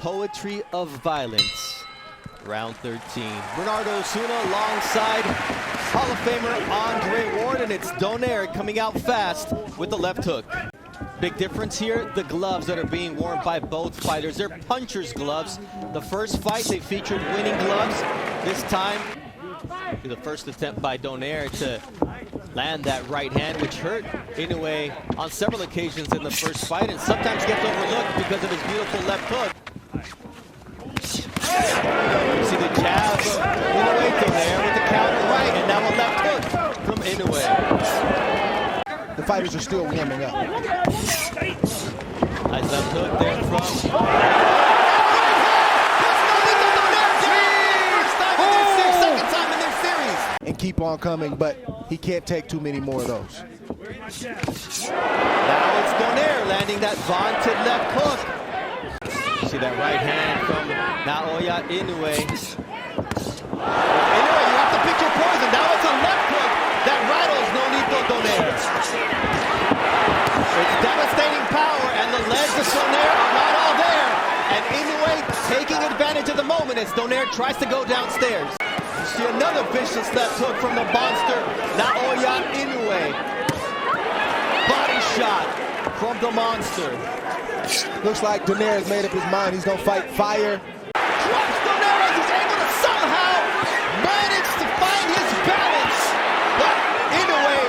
Poetry of Violence, round 13. Bernardo Osuna alongside Hall of Famer Andre Ward, and it's Donaire coming out fast with the left hook. Big difference here, the gloves that are being worn by both fighters. They're puncher's gloves. The first fight, they featured winning gloves. This time, the first attempt by Donaire to land that right hand, which hurt Inoue on several occasions in the first fight and sometimes gets overlooked because of his beautiful left hook. You see the jab of Inoue, Donaire with the counter right, and now a left hook from Inoue. The fighters are still warming up. Nice left hook there from... And keep on coming, but he can't take too many more of those. Now it's Donaire landing that vaunted left hook. See that right hand from Naoya Inoue. Inoue, you have to pick your poison. Now it's a left hook that rattles Nonito Donaire. It's devastating power, and the legs of Donaire are not all there. And Inoue taking advantage of the moment as Donaire tries to go downstairs. You see another vicious left hook from the monster, Naoya Inoue. Body shot from the monster. Looks like Donaire has made up his mind. He's going to fight fire. Drops Donaire as he's able to somehow manage to find his balance. But Inoue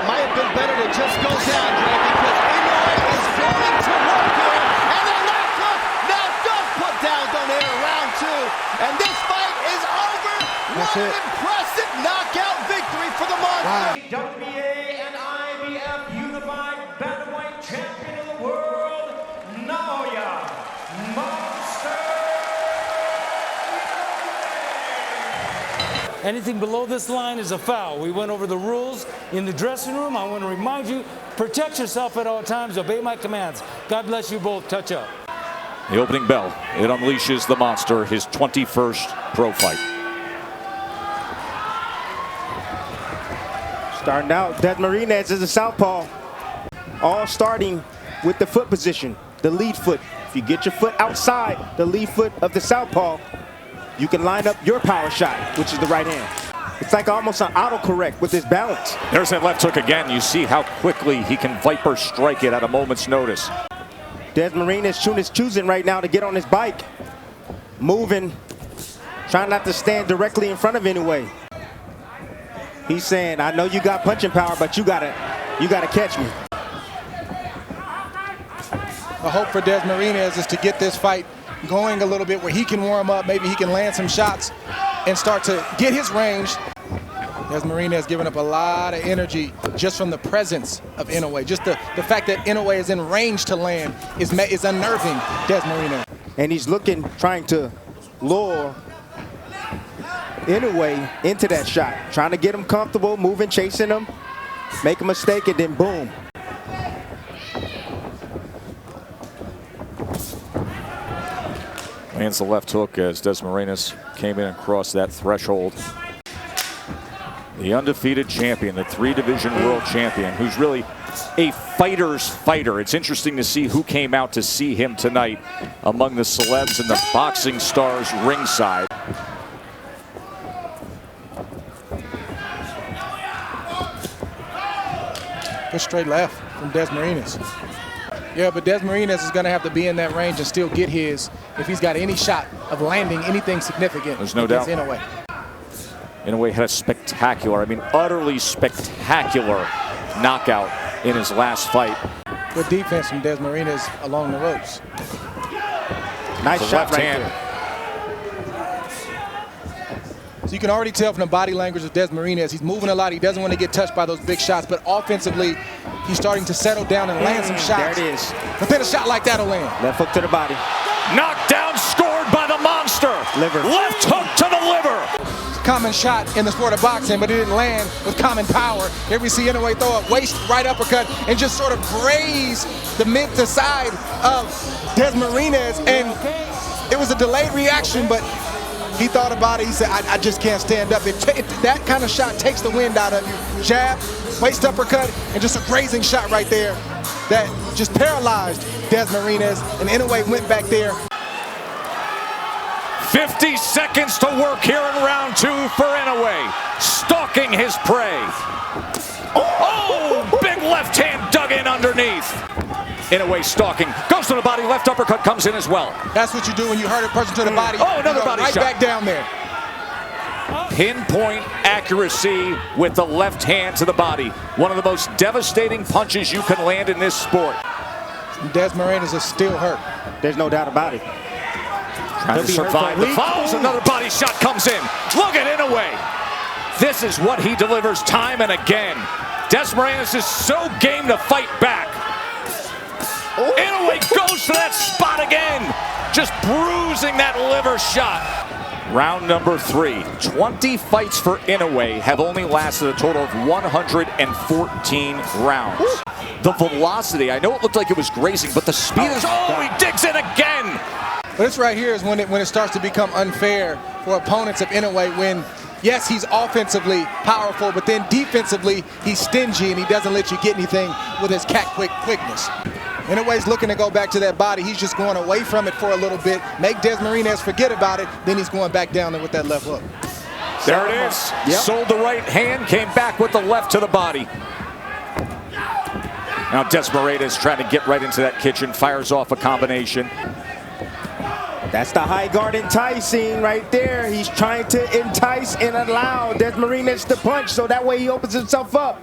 might have been better to just go down, Dre, because Inoue is going to work here. And the left hook now does put down Donaire in round 2. And this fight is over. That's What it. an impressive knockout victory for the monster. Wow. WBA and IBF unified bantamweight champion of the world, Naoya Monster. Anything below this line is a foul. We went over the rules in the dressing room. I want to remind you, protect yourself at all times. Obey my commands. God bless you both. Touch up. The opening bell, it unleashes the monster, his 21st pro fight. Starting out, Dasmariñas is a southpaw. All starting with the foot position, the lead foot. If you get your foot outside the lead foot of the southpaw, you can line up your power shot, which is the right hand. It's like almost an autocorrect with his balance. There's that left hook again. You see how quickly he can viper strike it at a moment's notice. Dasmariñas is choosing right now to get on his bike. Moving, trying not to stand directly in front of Inoue. He's saying, I know you got punching power, but you gotta catch me. The hope for Dasmariñas is to get this fight going a little bit where he can warm up, maybe he can land some shots and start to get his range. Dasmariñas has given up a lot of energy just from the presence of Inoue. Just the fact that Inoue is in range to land is unnerving Dasmariñas. And he's looking, trying to lure Inoue into that shot, trying to get him comfortable, moving, chasing him, make a mistake, and then boom. Lands the left hook as Dasmariñas came in and crossed that threshold. The undefeated champion, the 3-division world champion, who's really a fighter's fighter. It's interesting to see who came out to see him tonight among the celebs and the boxing stars ringside. Good straight left from Dasmariñas. Yeah, but Dasmariñas is going to have to be in that range and still get his if he's got any shot of landing anything significant. There's no doubt. Inoue. Inoue had a spectacular, I mean utterly spectacular knockout in his last fight. Good defense from Dasmariñas along the ropes. Nice shot left right hand. there. So you can already tell from the body language of Dasmariñas, he's moving a lot. He doesn't want to get touched by those big shots, but offensively, he's starting to settle down and land some shots. There it is. But then a shot like that will land. Left hook to the body. Knocked down, scored by the monster. Liver. Left hook to the liver. Common shot in the sport of boxing, but it didn't land with common power. Here we see Inoue throw a waist right uppercut and just sort of graze the mid to side of Dasmariñas, and it was a delayed reaction, but he thought about it. He said, I just can't stand up. That kind of shot takes the wind out of you. Jab, waist uppercut, and just a grazing shot right there that just paralyzed Dasmariñas, and Inoue went back there. 50 seconds to work here in round 2 for Inoue, stalking his prey. Oh, big left hand dug in underneath. Inoue stalking, goes to the body, left uppercut comes in as well. That's what you do when you hurt a person to the body. Oh, another body right shot. Back down there. Pinpoint accuracy with the left hand to the body. One of the most devastating punches you can land in this sport. Dasmariñas is still hurt. There's no doubt about it. Trying to survive the fouls. Another body shot comes in. Look at Inoue. This is what he delivers time and again. Dasmariñas is so game to fight back. Inoue goes to that spot again. Just bruising that liver shot. Round number 3. 20 fights for Inoue have only lasted a total of 114 rounds. The velocity, I know it looked like it was grazing, but the speed is... Oh, he digs in again! But this right here is when it starts to become unfair for opponents of Inoue when, yes, he's offensively powerful, but then defensively, he's stingy and he doesn't let you get anything with his quickness. Inoue's looking to go back to that body. He's just going away from it for a little bit, make Dasmariñas forget about it, then he's going back down there with that left hook. There it is. Yep. Sold the right hand, came back with the left to the body. Now Dasmariñas trying to get right into that kitchen, fires off a combination. That's the high guard enticing right there. He's trying to entice and allow Dasmariñas to punch so that way he opens himself up.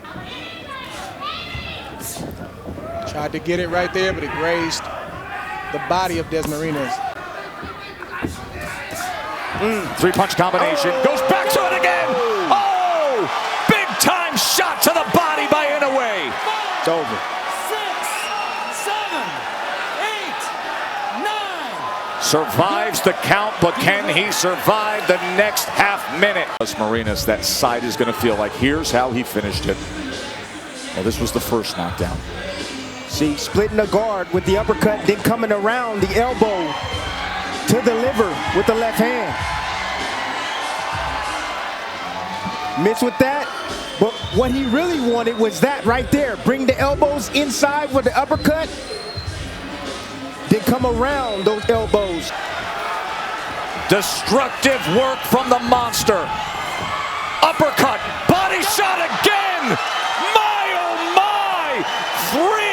Tried to get it right there, but it grazed the body of Dasmariñas. 3-punch combination. Goes back to it again. Oh! Big time shot to the body by Inoue. It's over. 6, 7, 8, 9. Survives the count, but can he survive the next half minute? Dasmariñas, that side is going to feel like here's how he finished it. Well, this was the first knockdown. See, splitting the guard with the uppercut, then coming around the elbow to the liver with the left hand. Missed with that, but what he really wanted was that right there. Bring the elbows inside with the uppercut, then come around those elbows. Destructive work from the monster. Uppercut, body shot again. My, oh my! 3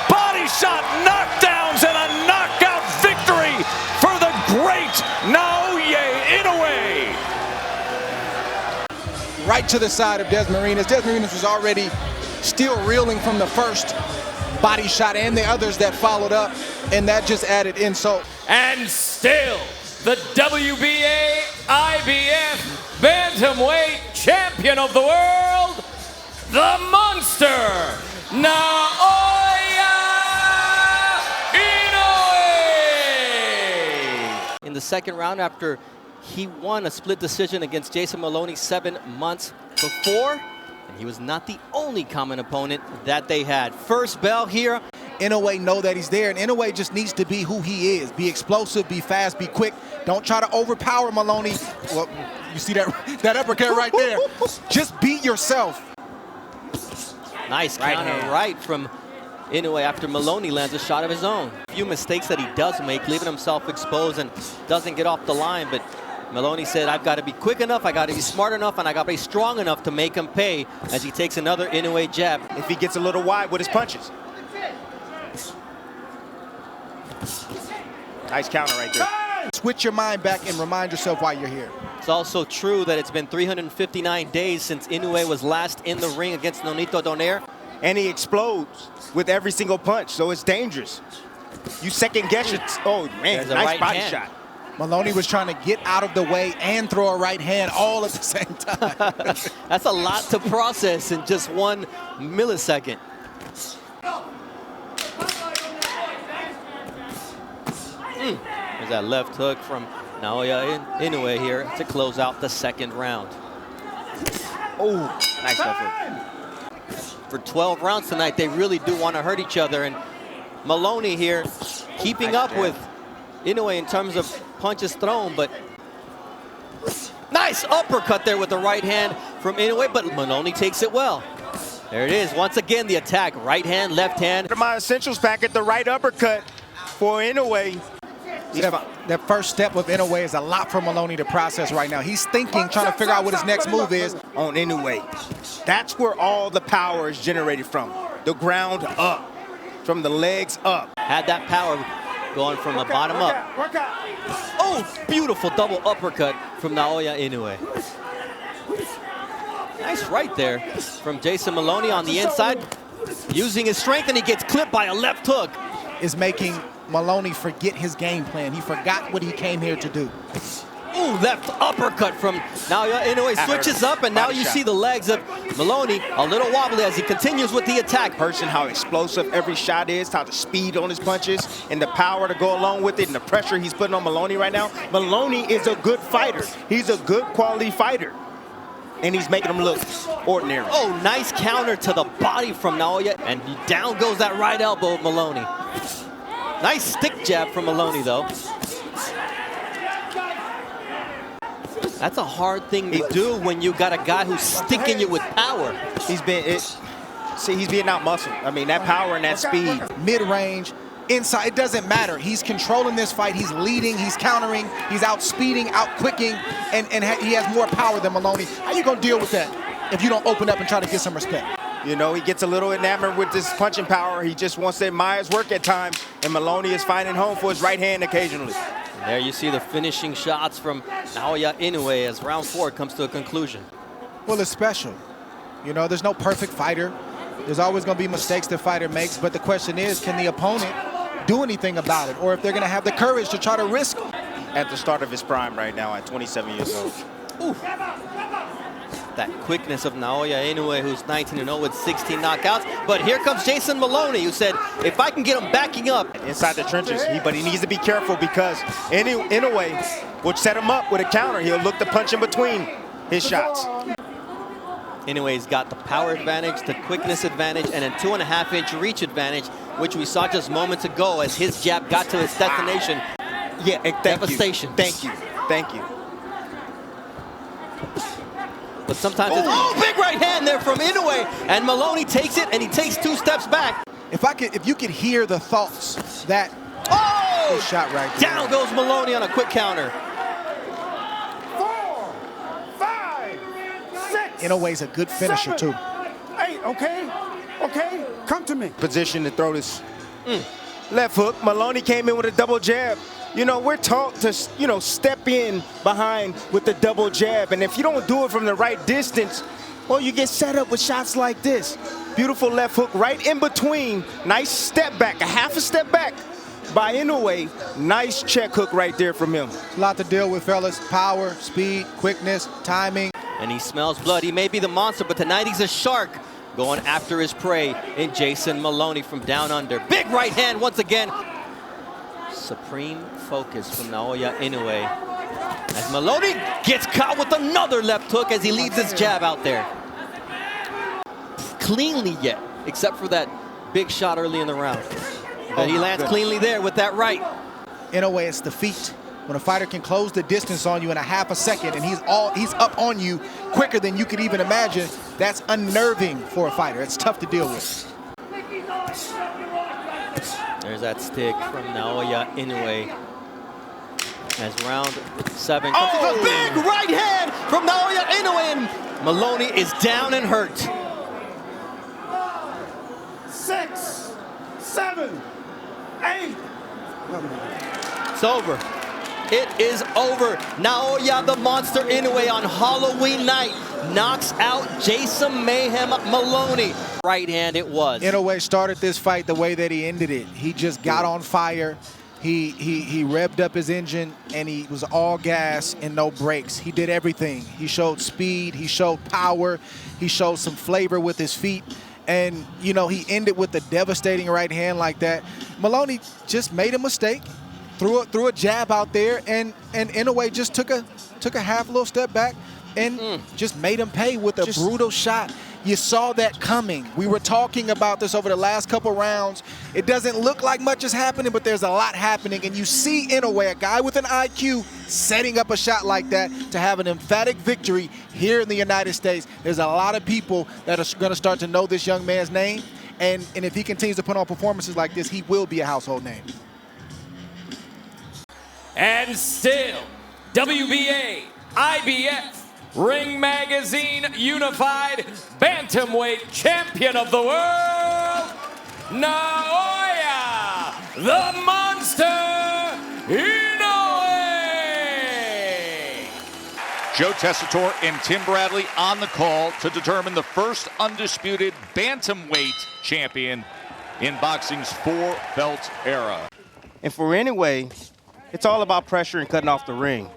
body shot knockdowns and a knockout victory for the great Naoya Inoue. Right to the side of Dasmariñas. Dasmariñas was already still reeling from the first body shot and the others that followed up, and that just added insult. And still, the WBA IBF Bantamweight Champion of the World, the Monster, Naoya Inoue! In the second round, after he won a split decision against Jason Moloney 7 months before, and he was not the only common opponent that they had. First bell here. Inoue know that he's there, and Inoue just needs to be who he is. Be explosive, be fast, be quick. Don't try to overpower Moloney. Well, you see that uppercut right there. Just beat yourself. Nice counter right from Inoue after Moloney lands a shot of his own. A few mistakes that he does make, leaving himself exposed and doesn't get off the line, but Moloney said, I've got to be quick enough, I got to be smart enough, and I got to be strong enough to make him pay as he takes another Inoue jab. If he gets a little wide with his punches. Nice counter right there. Switch your mind back and remind yourself why you're here. It's also true that it's been 359 days since Inoue was last in the ring against Nonito Donaire. And he explodes with every single punch, so it's dangerous. You second guess it. Oh man, There's a nice right body hand. shot. Moloney was trying to get out of the way and throw a right hand all at the same time. That's a lot to process in just 1 millisecond. There's that left hook from Naoya Inoue here to close out the second round. Oh, nice left hook. For 12 rounds tonight, they really do want to hurt each other, and Moloney here keeping up with Inoue in terms of punches thrown, but nice uppercut there with the right hand from Inoue, but Moloney takes it well. There it is, once again the attack, right hand, left hand. My essentials packet, the right uppercut for Inoue. That first step of Inoue is a lot for Moloney to process right now. He's thinking, trying to figure out what his next move is. On Inoue. That's where all the power is generated from. The ground up, from the legs up. Had that power going from the bottom up. Oh, beautiful double uppercut from Naoya Inoue. Nice right there from Jason Moloney on the inside, using his strength, and he gets clipped by a left hook. Is making Moloney forget his game plan. He forgot what he came here to do. Ooh, left uppercut from Naoya Inoue. Switches up, and now you see the legs of Moloney a little wobbly as he continues with the attack. Person, how explosive every shot is, how the speed on his punches, and the power to go along with it, and the pressure he's putting on Moloney right now. Moloney is a good fighter. He's a good quality fighter, and he's making him look ordinary. Oh, nice counter to the body from Naoya, and down goes that right elbow of Moloney. Nice stick jab from Moloney, though. That's a hard thing to do when you got a guy who's sticking you with power. He's being out muscled. I mean, that power and that speed. Mid-range, inside, it doesn't matter. He's controlling this fight. He's leading, he's countering, he's out-speeding, out-quicking, and he has more power than Moloney. How you gonna deal with that if you don't open up and try to get some respect? You know, he gets a little enamored with this punching power. He just wants to admire his work at times, and Moloney is finding home for his right hand occasionally. And there you see the finishing shots from Naoya Inoue as round 4 comes to a conclusion. Well, it's special. You know, there's no perfect fighter. There's always going to be mistakes the fighter makes, but the question is, can the opponent do anything about it, or if they're going to have the courage to try to risk it? At the start of his prime right now at 27 years old. Ooh. That quickness of Naoya Inoue, who's 19-0 with 16 knockouts. But here comes Jason Moloney, who said, if I can get him backing up. Inside the trenches, but he needs to be careful because Inoue will set him up with a counter. He'll look to punch in between his shots. Inoue's got the power advantage, the quickness advantage, and a 2.5-inch reach advantage, which we saw just moments ago as his jab got to its destination. Yeah, devastation. Thank you. Thank you. But sometimes it's, oh, big right hand there from Inoue, and Moloney takes it, and he takes 2 steps back. If you could hear the thoughts that shot right there. Down goes Moloney on a quick counter. 4, 5, 6. Inoue's a good finisher 7, too. 8. Okay, come to me. Position to throw this left hook. Moloney came in with a double jab. You know, we're taught to, step in behind with the double jab. And if you don't do it from the right distance, well, you get set up with shots like this. Beautiful left hook right in between. Nice step back, a half a step back by Inoue. Nice check hook right there from him. A lot to deal with, fellas. Power, speed, quickness, timing. And he smells blood. He may be the monster, but tonight he's a shark going after his prey in Jason Moloney from down under. Big right hand once again. Supreme focus from Naoya Inoue as Moloney gets caught with another left hook as he leads his jab out there. Cleanly yet, except for that big shot early in the round. But he lands cleanly there with that right. Inoue, it's the feet. When a fighter can close the distance on you in a half a second and he's up on you quicker than you could even imagine, that's unnerving for a fighter. It's tough to deal with. There's that stick from Naoya Inoue as round 7 comes. Oh! A big right hand from Naoya Inoue, and Moloney is down and hurt. 6, 7, 8. It's over. It is over. Naoya the Monster Inoue on Halloween night knocks out Jason Mayhem Moloney. Right hand it was. Inoue started this fight the way that he ended it. He just got on fire. He revved up his engine, and he was all gas and no brakes. He did everything. He showed speed. He showed power. He showed some flavor with his feet. And, you know, he ended with a devastating right hand like that. Moloney just made a mistake. Threw a jab out there, and Inoue just took a half little step back and just made him pay with a brutal shot. You saw that coming. We were talking about this over the last couple rounds. It doesn't look like much is happening, but there's a lot happening, and you see Inoue, a guy with an IQ, setting up a shot like that to have an emphatic victory here in the United States. There's a lot of people that are going to start to know this young man's name, and if he continues to put on performances like this, he will be a household name. and still WBA, IBF, Ring Magazine Unified Bantamweight Champion of the World, Naoya the Monster Inoue! Joe Tessitore and Tim Bradley on the call to determine the first undisputed bantamweight champion in boxing's four-belt era. And for Inoue, it's all about pressure and cutting off the ring.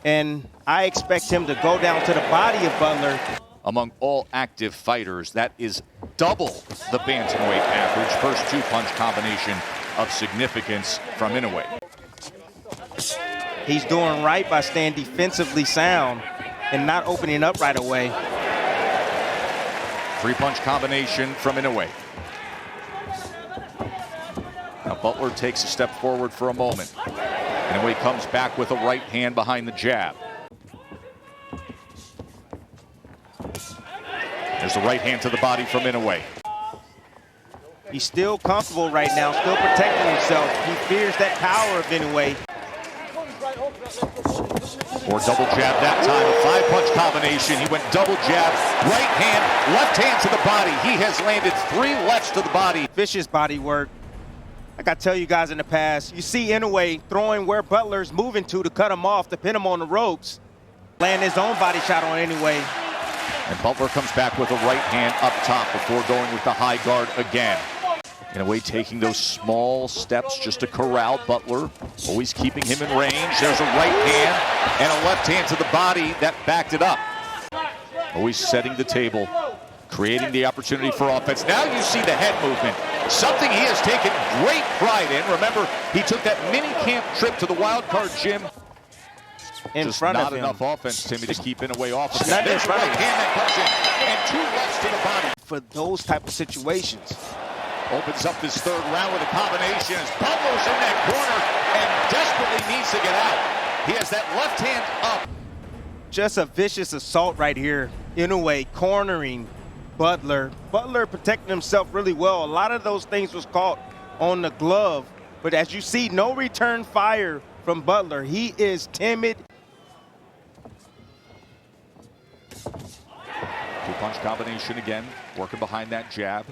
And I expect him to go down to the body of Butler. Among all active fighters, that is double the bantamweight average. First two-punch combination of significance from Inoue. He's doing right by staying defensively sound and not opening up right away. Three-punch combination from Inoue. Now Butler takes a step forward for a moment. Inoue comes back with a right hand behind the jab. There's the right hand to the body from Inoue. He's still comfortable right now, still protecting himself. He fears that power of Inoue. Or double jab that time, a five-punch combination. He went double jab, right hand, left hand to the body. He has landed three lefts to the body. Vicious body work. Like I tell you guys in the past, you see Inoue throwing where Butler's moving to cut him off, to pin him on the ropes. Land his own body shot on Inoue. And Butler comes back with a right hand up top before going with the high guard again. Inoue taking those small steps just to corral Butler, always keeping him in range. There's a right hand and a left hand to the body that backed it up. Always setting the table, creating the opportunity for offense. Now you see the head movement, something he has taken great pride in. Remember, he took that mini camp trip to the wild card gym. In Just front not of him. enough offense, Timmy, to keep Inoue off of Not that. in There's a front right of him. hand that comes in, and two lefts to the body. For those type of situations. Opens up this third round with a combination as Butler's in that corner and desperately needs to get out. He has that left hand up. Just a vicious assault right here. Inoue cornering Butler. Butler protecting himself really well. A lot of those things was caught on the glove. But as you see, no return fire from Butler. He is timid. Two-punch combination again, working behind that jab.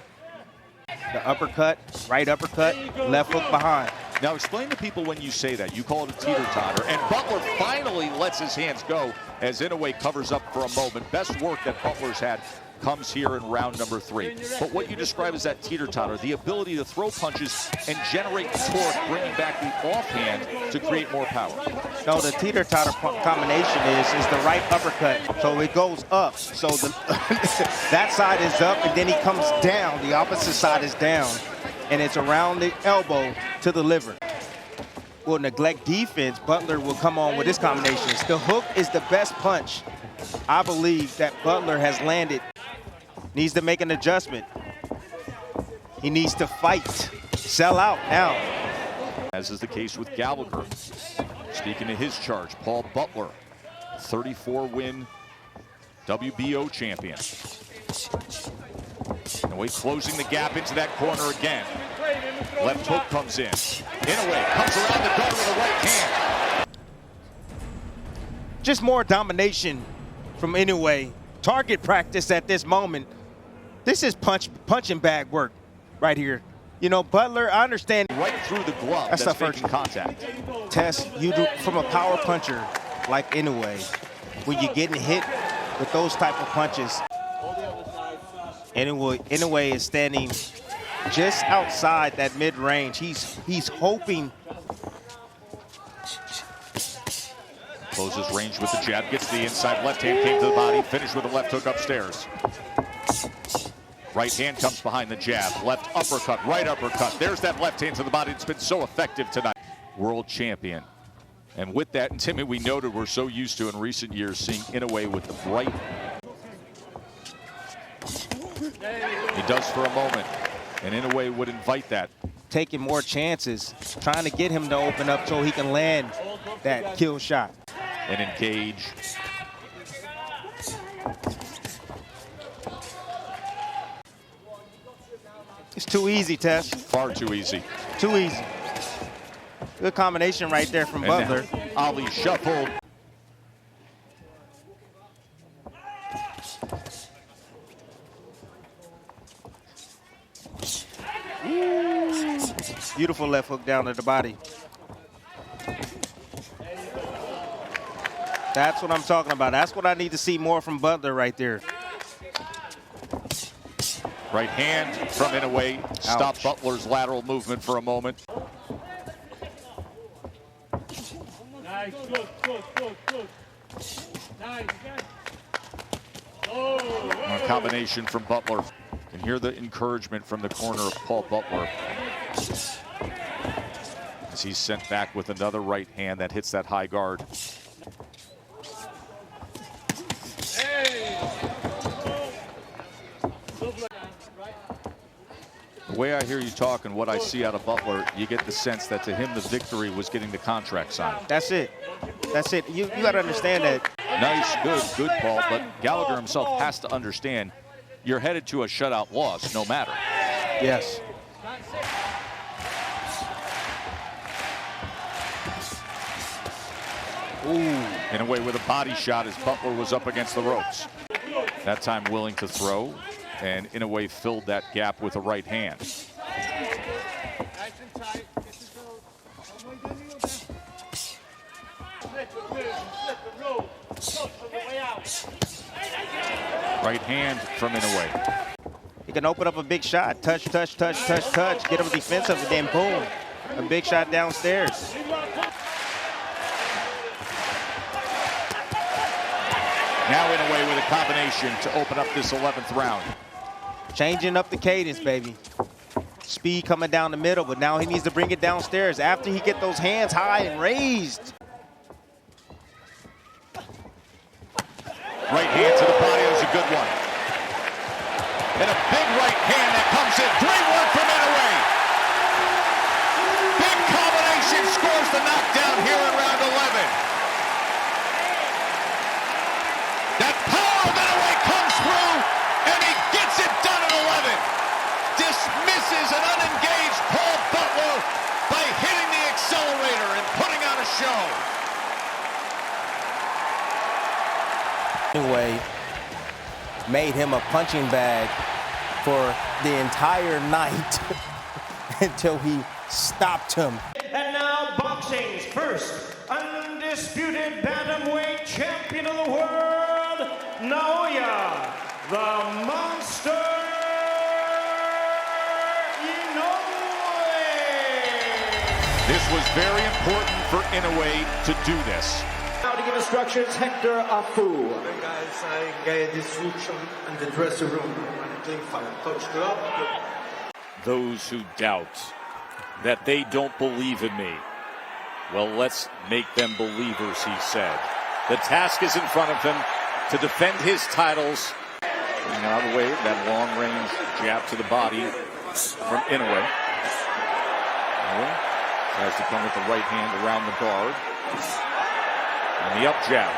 The uppercut, right uppercut, left hook behind. Now explain to people when you say that. You call it a teeter-totter, and Butler finally lets his hands go as Inoue covers up for a moment. Best work that Butler's had comes here in round number 3. But what you describe as that teeter-totter, the ability to throw punches and generate torque, bringing back the offhand to create more power. No, the teeter-totter combination is the right uppercut. So it goes up. So the that side is up, and then he comes down. The opposite side is down. And it's around the elbow to the liver. Will neglect defense, Butler will come on with this combination. The hook is the best punch I believe that Butler has landed. Needs to make an adjustment. He needs to fight, sell out now. As is the case with Gallagher. Speaking of his charge, Paul Butler, 34-win WBO champion. Inoue closing the gap into that corner again. Left hook comes in. Inoue comes around the guard with a right hand. Just more domination from Inoue. Target practice at this moment. This is punching bag work right here. You know, Butler, I understand. Right through the glove That's that's the making first contact. Test, you do from a power puncher like Inoue, when you're getting hit with those type of punches. Inoue is standing just outside that mid-range. He's hoping. Closes range with the jab, gets the inside left hand, came to the body, finished with a left hook upstairs. Right hand comes behind the jab, left uppercut, right uppercut. There's that left hand to the body. It's been so effective tonight. World champion. And with that, and Timmy, we noted we're so used to in recent years seeing Inoue with the right. He does for a moment, and Inoue would invite that. Taking more chances, trying to get him to open up so he can land that kill shot. And engage. It's too easy, Tess. Far too easy. Too easy. Good combination right there from Butler. Ali shuffled. Beautiful left hook down to the body. That's what I'm talking about. That's what I need to see more from Butler right there. Right hand from Inoue. Stop Butler's lateral movement for a moment. Nice, good. Nice, A combination from Butler. You can hear the encouragement from the corner of Paul Butler. As he's sent back with another right hand that hits that high guard. The way I hear you talk and what I see out of Butler, you get the sense that to him the victory was getting the contract signed. That's it. That's it. You got to understand that. Nice, good, Paul. But Gallagher himself has to understand you're headed to a shutout loss no matter. Yes. Ooh. Inoue with a body shot as Butler was up against the ropes. That time willing to throw, and Inoue filled that gap with a right hand. Right hand from Inoue. He can open up a big shot. Touch. Get him defensive, and then boom. A big shot downstairs. Now Inoue with a combination to open up this 11th round. Changing up the cadence, baby. Speed coming down the middle, but now he needs to bring it downstairs after he get those hands high and raised. Right hand to the body, that was a good one. And a big right hand that comes in. Great work from Inoue. Big combination scores the knockdown here in round 11. That power of Inoue comes through, and he gets it done at 11. Dismisses an unengaged Paul Butler by hitting the accelerator and putting on a show. Inoue made him a punching bag for the entire night until he stopped him. And now boxing's first undisputed bantamweight champion of the world, Naoya, the Monster Inoue. This was very important for Inoue to do this. Now to give instructions, Hector Afu. Guys, I get instruction in the dressing room. Coach Club. Those who doubt that they don't believe in me, well, let's make them believers, he said. The task is in front of him to defend his titles. Getting out of the way, that long-range jab to the body from Inoue. Inoue tries to come with the right hand around the guard. And the up jab.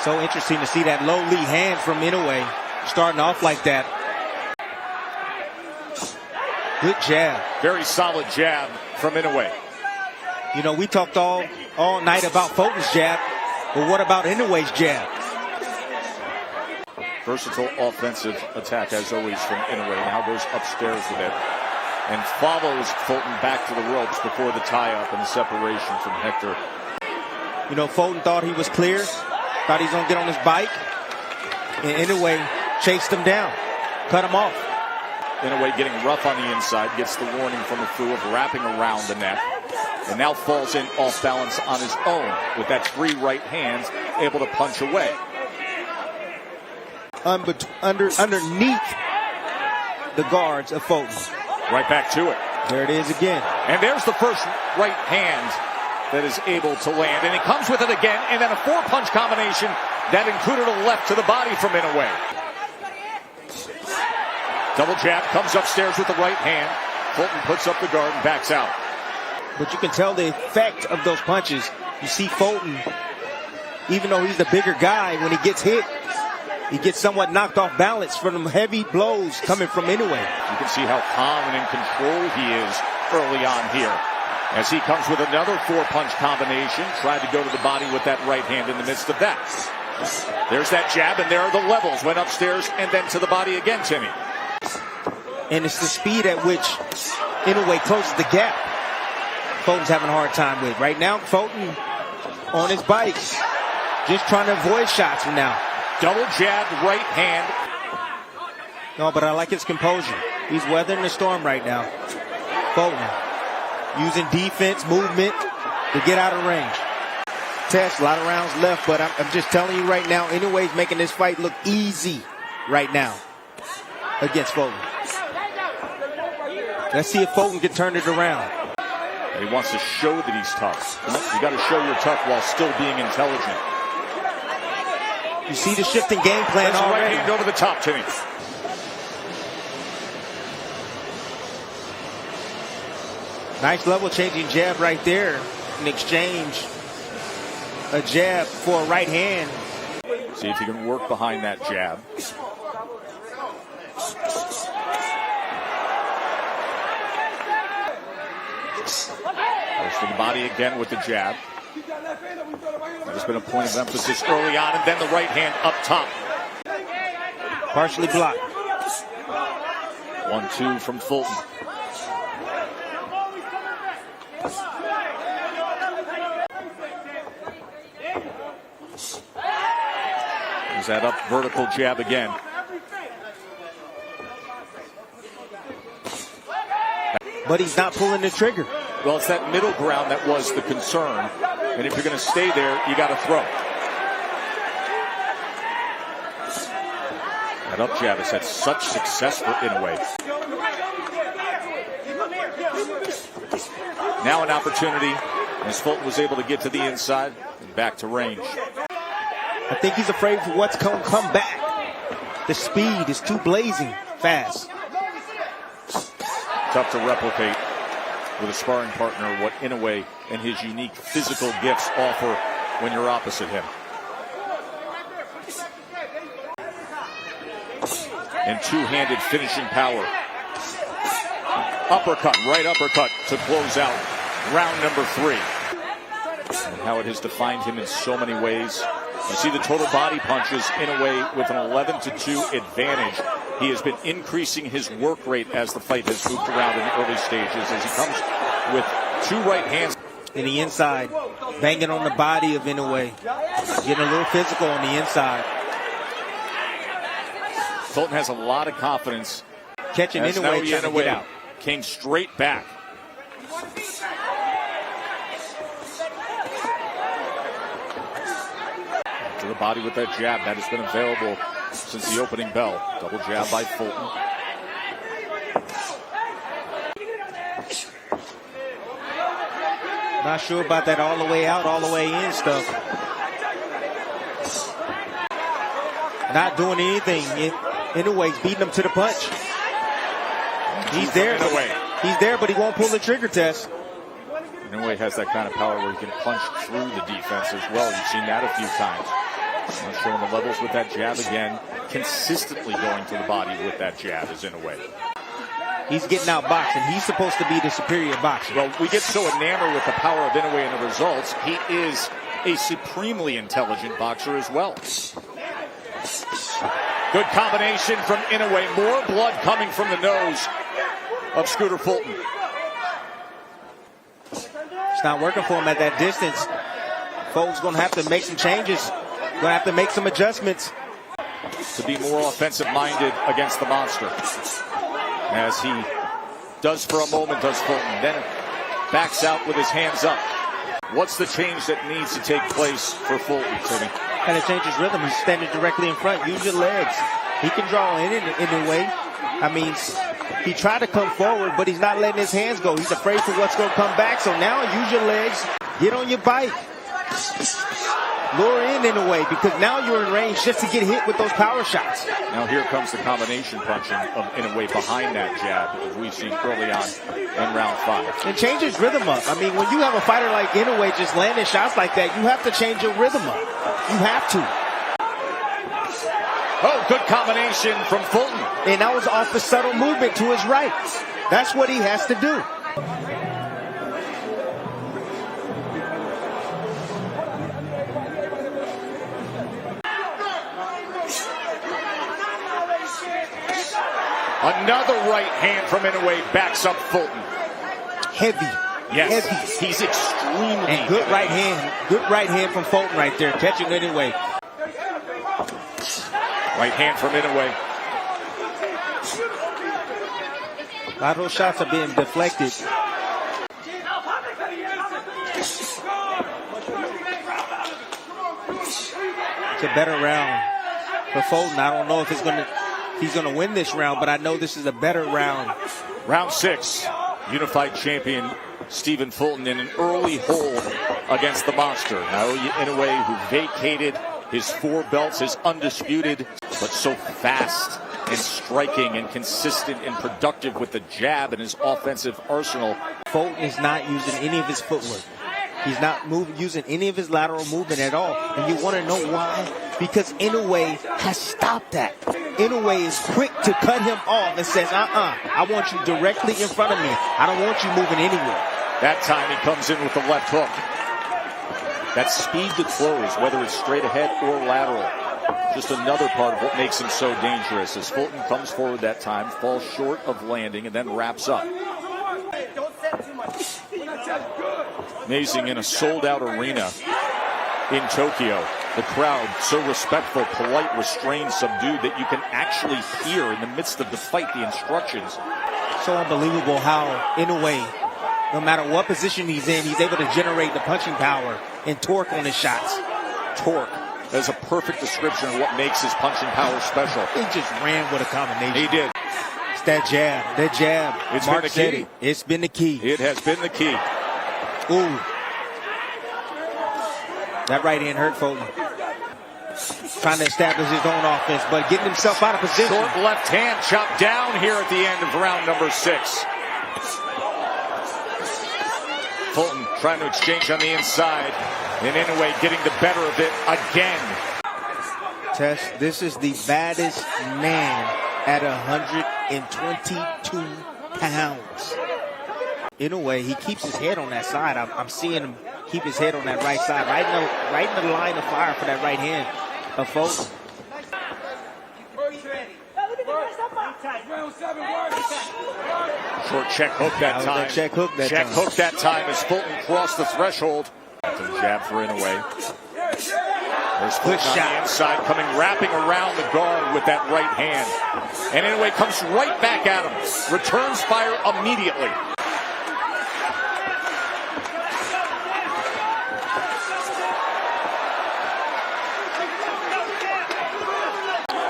So interesting to see that low lead hand from Inoue starting off like that. Good jab. Very solid jab from Inoue. You know, we talked all night about Fulton's jab, but what about Inoue's jab? Versatile offensive attack, as always, from Inoue. Now goes upstairs with it. And follows Fulton back to the ropes before the tie-up and the separation from Hector. You know, Fulton thought he was clear, thought he was going to get on his bike, and Inoue chased him down, cut him off. Inoue getting rough on the inside, gets the warning from the Fu of wrapping around the neck, and now falls in off balance on his own with that three right hands, able to punch away. Underneath the guards of Fulton. Right back to it. There it is again. And there's the first right hand that is able to land. And he comes with it again. And then a four-punch combination that included a left to the body from Inoue. Double jab, comes upstairs with the right hand. Fulton puts up the guard and backs out. But you can tell the effect of those punches. You see Fulton, even though he's the bigger guy, when he gets hit, He gets somewhat knocked off balance from them heavy blows coming from Inoue. You can see how calm and in control he is early on here. As he comes with another 4-punch combination, tried to go to the body with that right hand in the midst of that. There's that jab, and there are the levels. Went upstairs and then to the body again, Timmy. And it's the speed at which Inoue closes the gap. Fulton's having a hard time with. Right now, Fulton on his bike, just trying to avoid shots from now. Double jab, right hand. No, but I like his composure. He's weathering the storm right now. Fulton using defense, movement to get out of range. Test, a lot of rounds left, but I'm just telling you right now, Inoue's making this fight look easy right now against Fulton. Let's see if Fulton can turn it around. He wants to show that he's tough. You got to show you're tough while still being intelligent. You see the shifting game plan That's already. Right hand over the top, Timmy. Nice level changing jab right there. In exchange, a jab for a right hand. See if you can work behind that jab. Goes to the body again with the jab. There's been a point of emphasis early on, and then the right hand up top. Partially blocked. 1-2 from Fulton. There's that up vertical jab again. But he's not pulling the trigger. Well, it's that middle ground that was the concern. And if you're going to stay there, you got to throw. That up jab has had such success for Inoue. Now an opportunity as Fulton was able to get to the inside and back to range. I think he's afraid for what's going to come back. The speed is too blazing fast. Tough to replicate with a sparring partner what Inoue and his unique physical gifts offer when you're opposite him. And two-handed finishing power. Uppercut, right uppercut to close out round number 3. And how it has defined him in so many ways. You see the total body punches Inoue with an 11-2 advantage. He has been increasing his work rate as the fight has moved around in the early stages as he comes with 2 right hands. In the inside, banging on the body of Inoue. Getting a little physical on the inside. Fulton has a lot of confidence. Catching Inoue trying to get out. Came straight back. To the body with that jab. That has been available since the opening bell. Double jab by Fulton. Not sure about that all the way out, all the way in stuff. Not doing anything. Inoue's beating him to the punch. He's there. He's there, but he won't pull the trigger test. Inoue has that kind of power where he can punch through the defense as well. You've seen that a few times. Not showing the levels with that jab again. Consistently going to the body with that jab is Inoue. He's getting outboxed, and he's supposed to be the superior boxer. Well, we get so enamored with the power of Inoue and the results. He is a supremely intelligent boxer as well. Good combination from Inoue. More blood coming from the nose of Scooter Fulton. It's not working for him at that distance. Fulton's going to have to make some changes. Going to have to make some adjustments. To be more offensive-minded against the monster. As he does for a moment, does Fulton. Then backs out with his hands up. What's the change that needs to take place for Fulton, Timmy? Got to change his rhythm. He's standing directly in front. Use your legs. He can draw in a way. I mean, he tried to come forward, but he's not letting his hands go. He's afraid for what's going to come back. So now use your legs. Get on your bike. Lure in Inoue, because now you're in range just to get hit with those power shots. Now here comes the combination punching of Inoue behind that jab, as we've seen early on in round 5. And change his rhythm up. I mean, when you have a fighter like Inoue just landing shots like that, you have to change your rhythm up. You have to. Good combination from Fulton. And that was off the subtle movement to his right. That's what he has to do. Another right hand from Inoue backs up Fulton. Heavy. Yes, Heavy. he's extremely And good right hand. Good right hand from Fulton right there. Catching Inoue. Right hand from Inoue. A lot of those shots are being deflected. It's a better round for Fulton. I don't know if he's gonna win this round, but I know this is a better round. Round 6, unified champion Stephen Fulton in an early hold against the monster. Naoya Inoue, who vacated his 4 belts, is undisputed, but so fast and striking and consistent and productive with the jab and his offensive arsenal. Fulton is not using any of his footwork. He's not using any of his lateral movement at all. And you want to know why? Because Inoue has stopped that. Inoue is quick to cut him off and says, I want you directly in front of me. I don't want you moving anywhere. That time he comes in with the left hook. That speed to close, whether it's straight ahead or lateral, just another part of what makes him so dangerous. As Fulton comes forward that time, falls short of landing, and then wraps up. Amazing, in a sold-out arena in Tokyo. The crowd so respectful, polite, restrained, subdued that you can actually hear in the midst of the fight the instructions. So unbelievable how Inoue, no matter what position he's in, he's able to generate the punching power and torque on his shots. Torque. That's a perfect description of what makes his punching power special. He just ran with a combination. He did. It's that jab. That jab. It's Mark been the said key. it. It's been the key. It has been the key. Ooh. That right hand hurt Fulton. Trying to establish his own offense, but getting himself out of position. Short left hand chopped down here at the end of round number 6. Fulton trying to exchange on the inside. And Inoue getting the better of it again. Tess, this is the baddest man at 122 pounds. Inoue, he keeps his head on that side. I'm seeing him keep his head on that right side. Right in the line of fire for that right hand of Fulton. Short check hook that time. Check hook that time as Fulton crossed the threshold. The jab for Inoue. There's Fulton on the inside, coming wrapping around the guard with that right hand. And Inoue comes right back at him. Returns fire immediately.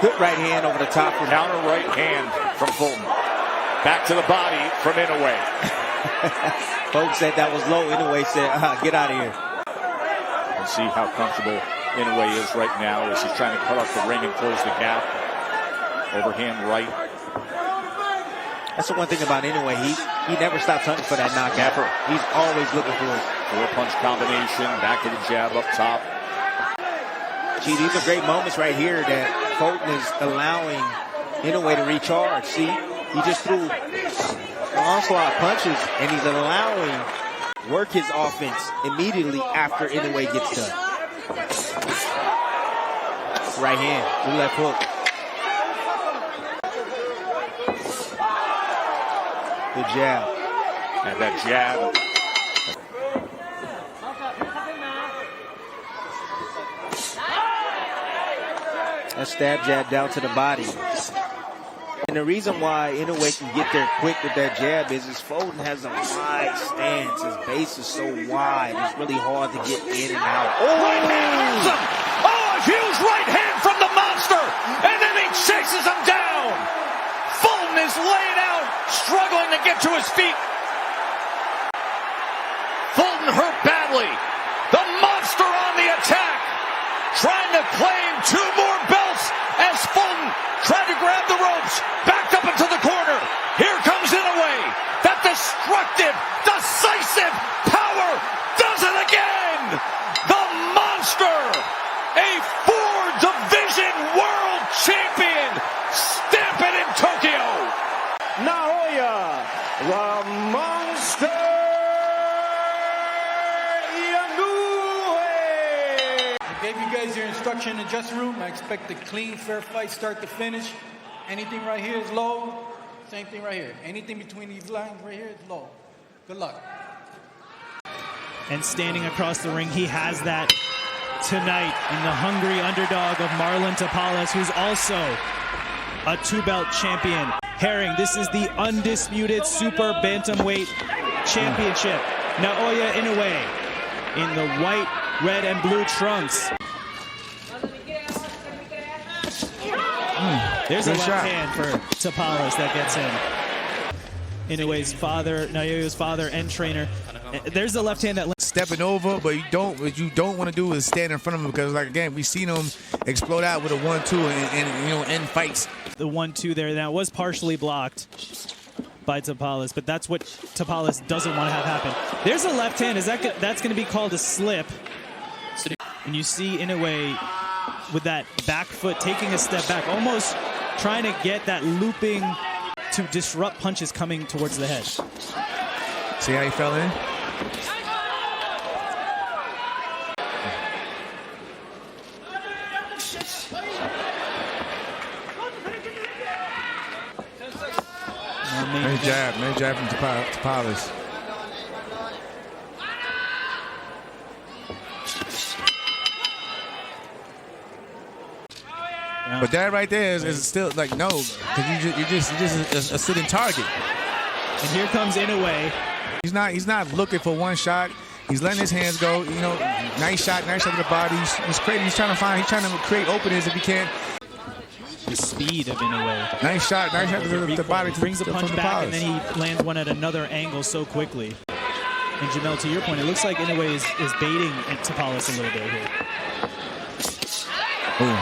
Good right hand over the top. Counter right hand from Fulton. Back to the body from Inoue. Folks said that was low. Inoue said, get out of here. And see how comfortable Inoue is right now as he's trying to cut off the ring and close the gap. Overhand right. That's the one thing about Inoue. He never stops hunting for that knockout. Never. He's always looking for it. 4-punch combination. Back to the jab up top. Gee, these are great moments right here that Fulton is allowing Inoue to recharge. See, he just threw onslaught punches, and he's allowing work his offense immediately after Inoue gets done. Right hand, the left hook. The jab. And that jab. A stab jab down to the body. And the reason why Inoue can get there quick with that jab is Fulton has a wide stance. His base is so wide, it's really hard to get in and out. Right hand hurts him! Oh, a huge right hand from the monster! And then he chases him down! Fulton is laying out, struggling to get to his feet. Fulton hurt badly. The monster on the attack, trying to claim 2 more belts as Fulton tried to grab the ropes, backed up into the corner. Here comes Inoue. That destructive, decisive power does it again. The monster, a 4-division world champion. monster Inoue. I gave you guys your instruction in the dressing room. I expect a clean, fair fight, start to finish. Anything right here is low. Same thing right here. Anything between these lines right here is low. Good luck. And standing across the ring, he has that tonight in the hungry underdog of Marlon Tapales, who's also a two-belt champion. Herring, this is the undisputed super bantamweight championship. Naoya Inoue in the white, red, and blue trunks. There's a left hand for Tapales that gets in. Inoue's father, Naoya's father and trainer. There's the left hand that stepping over, but what you don't want to do is stand in front of him, because, like, again, we've seen him explode out with a 1-2 and you know, end fights. The 1-2 there now was partially blocked by Tapales, but that's what Tapales doesn't want to have happen. There's a left hand. That's going to be called a slip. And you see Inoue with that back foot taking a step back, almost trying to get that looping to disrupt punches coming towards the head. See how he fell in? Nice jab from Tapales. But that right there is still like, no, because you're just a sitting target. And here comes Inoue. He's not looking for one shot. He's letting his hands go. You know, nice shot to the body. He's creating. He's trying to create openings if he can. The speed of Inoue. Nice shot to the body. Brings the punch back, and then he lands one at another angle so quickly. And Jamel, to your point, it looks like Inoue is baiting Tapales a little bit here. Ooh.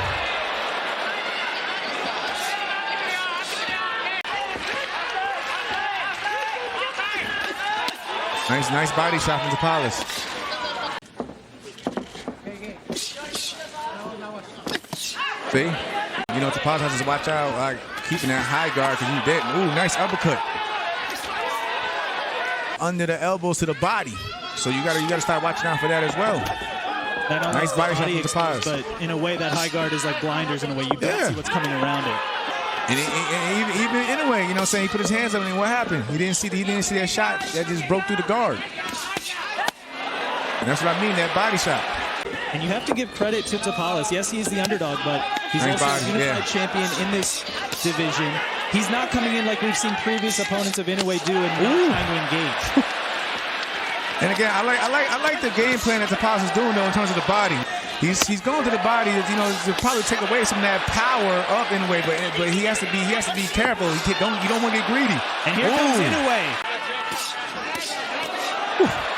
Nice body shot from Tapales. See? You know, Tapales has to watch out, keeping that high guard, because he didn't. Ooh, nice uppercut. Under the elbows to the body. So you gotta start watching out for that as well. Nice body shot from Tapales. But in a way, that high guard is like blinders in a way. You don't see what's coming around it. And even Inoue, you know what I'm saying, he put his hands up, and what happened? He didn't see that shot that just broke through the guard. And that's what I mean, that body shot. And you have to give credit to Tapales. Yes, he's the underdog, but he's also a unified champion in this division. He's not coming in like we've seen previous opponents of Inoue do and not trying to engage. And again, I like the game plan that Tapales is doing, though, in terms of the body. He's going to the body, you know, to probably take away some of that power of Inoue, but he has to be careful. You don't want to get greedy. And here comes Inoue.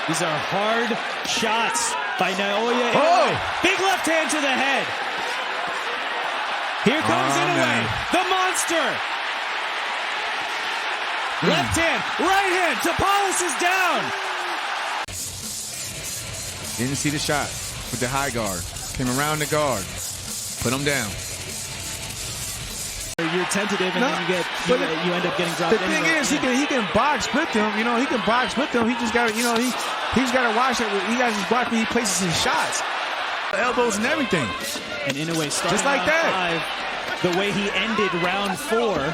These are hard shots by Naoya Inoue. Big left hand to the head. Here comes Inoue, the monster. Left hand, right hand. Tapales is down. Didn't see the shot with the high guard. Came around the guard. Put him down. You're tentative, and then you end up getting dropped. The thing is, he can box with them. You know, he can box with them. He just got, you know, he's got to watch it. He got to just watch when he places his shots, elbows and everything. And Inoue started just like that. 5, the way he ended round 4.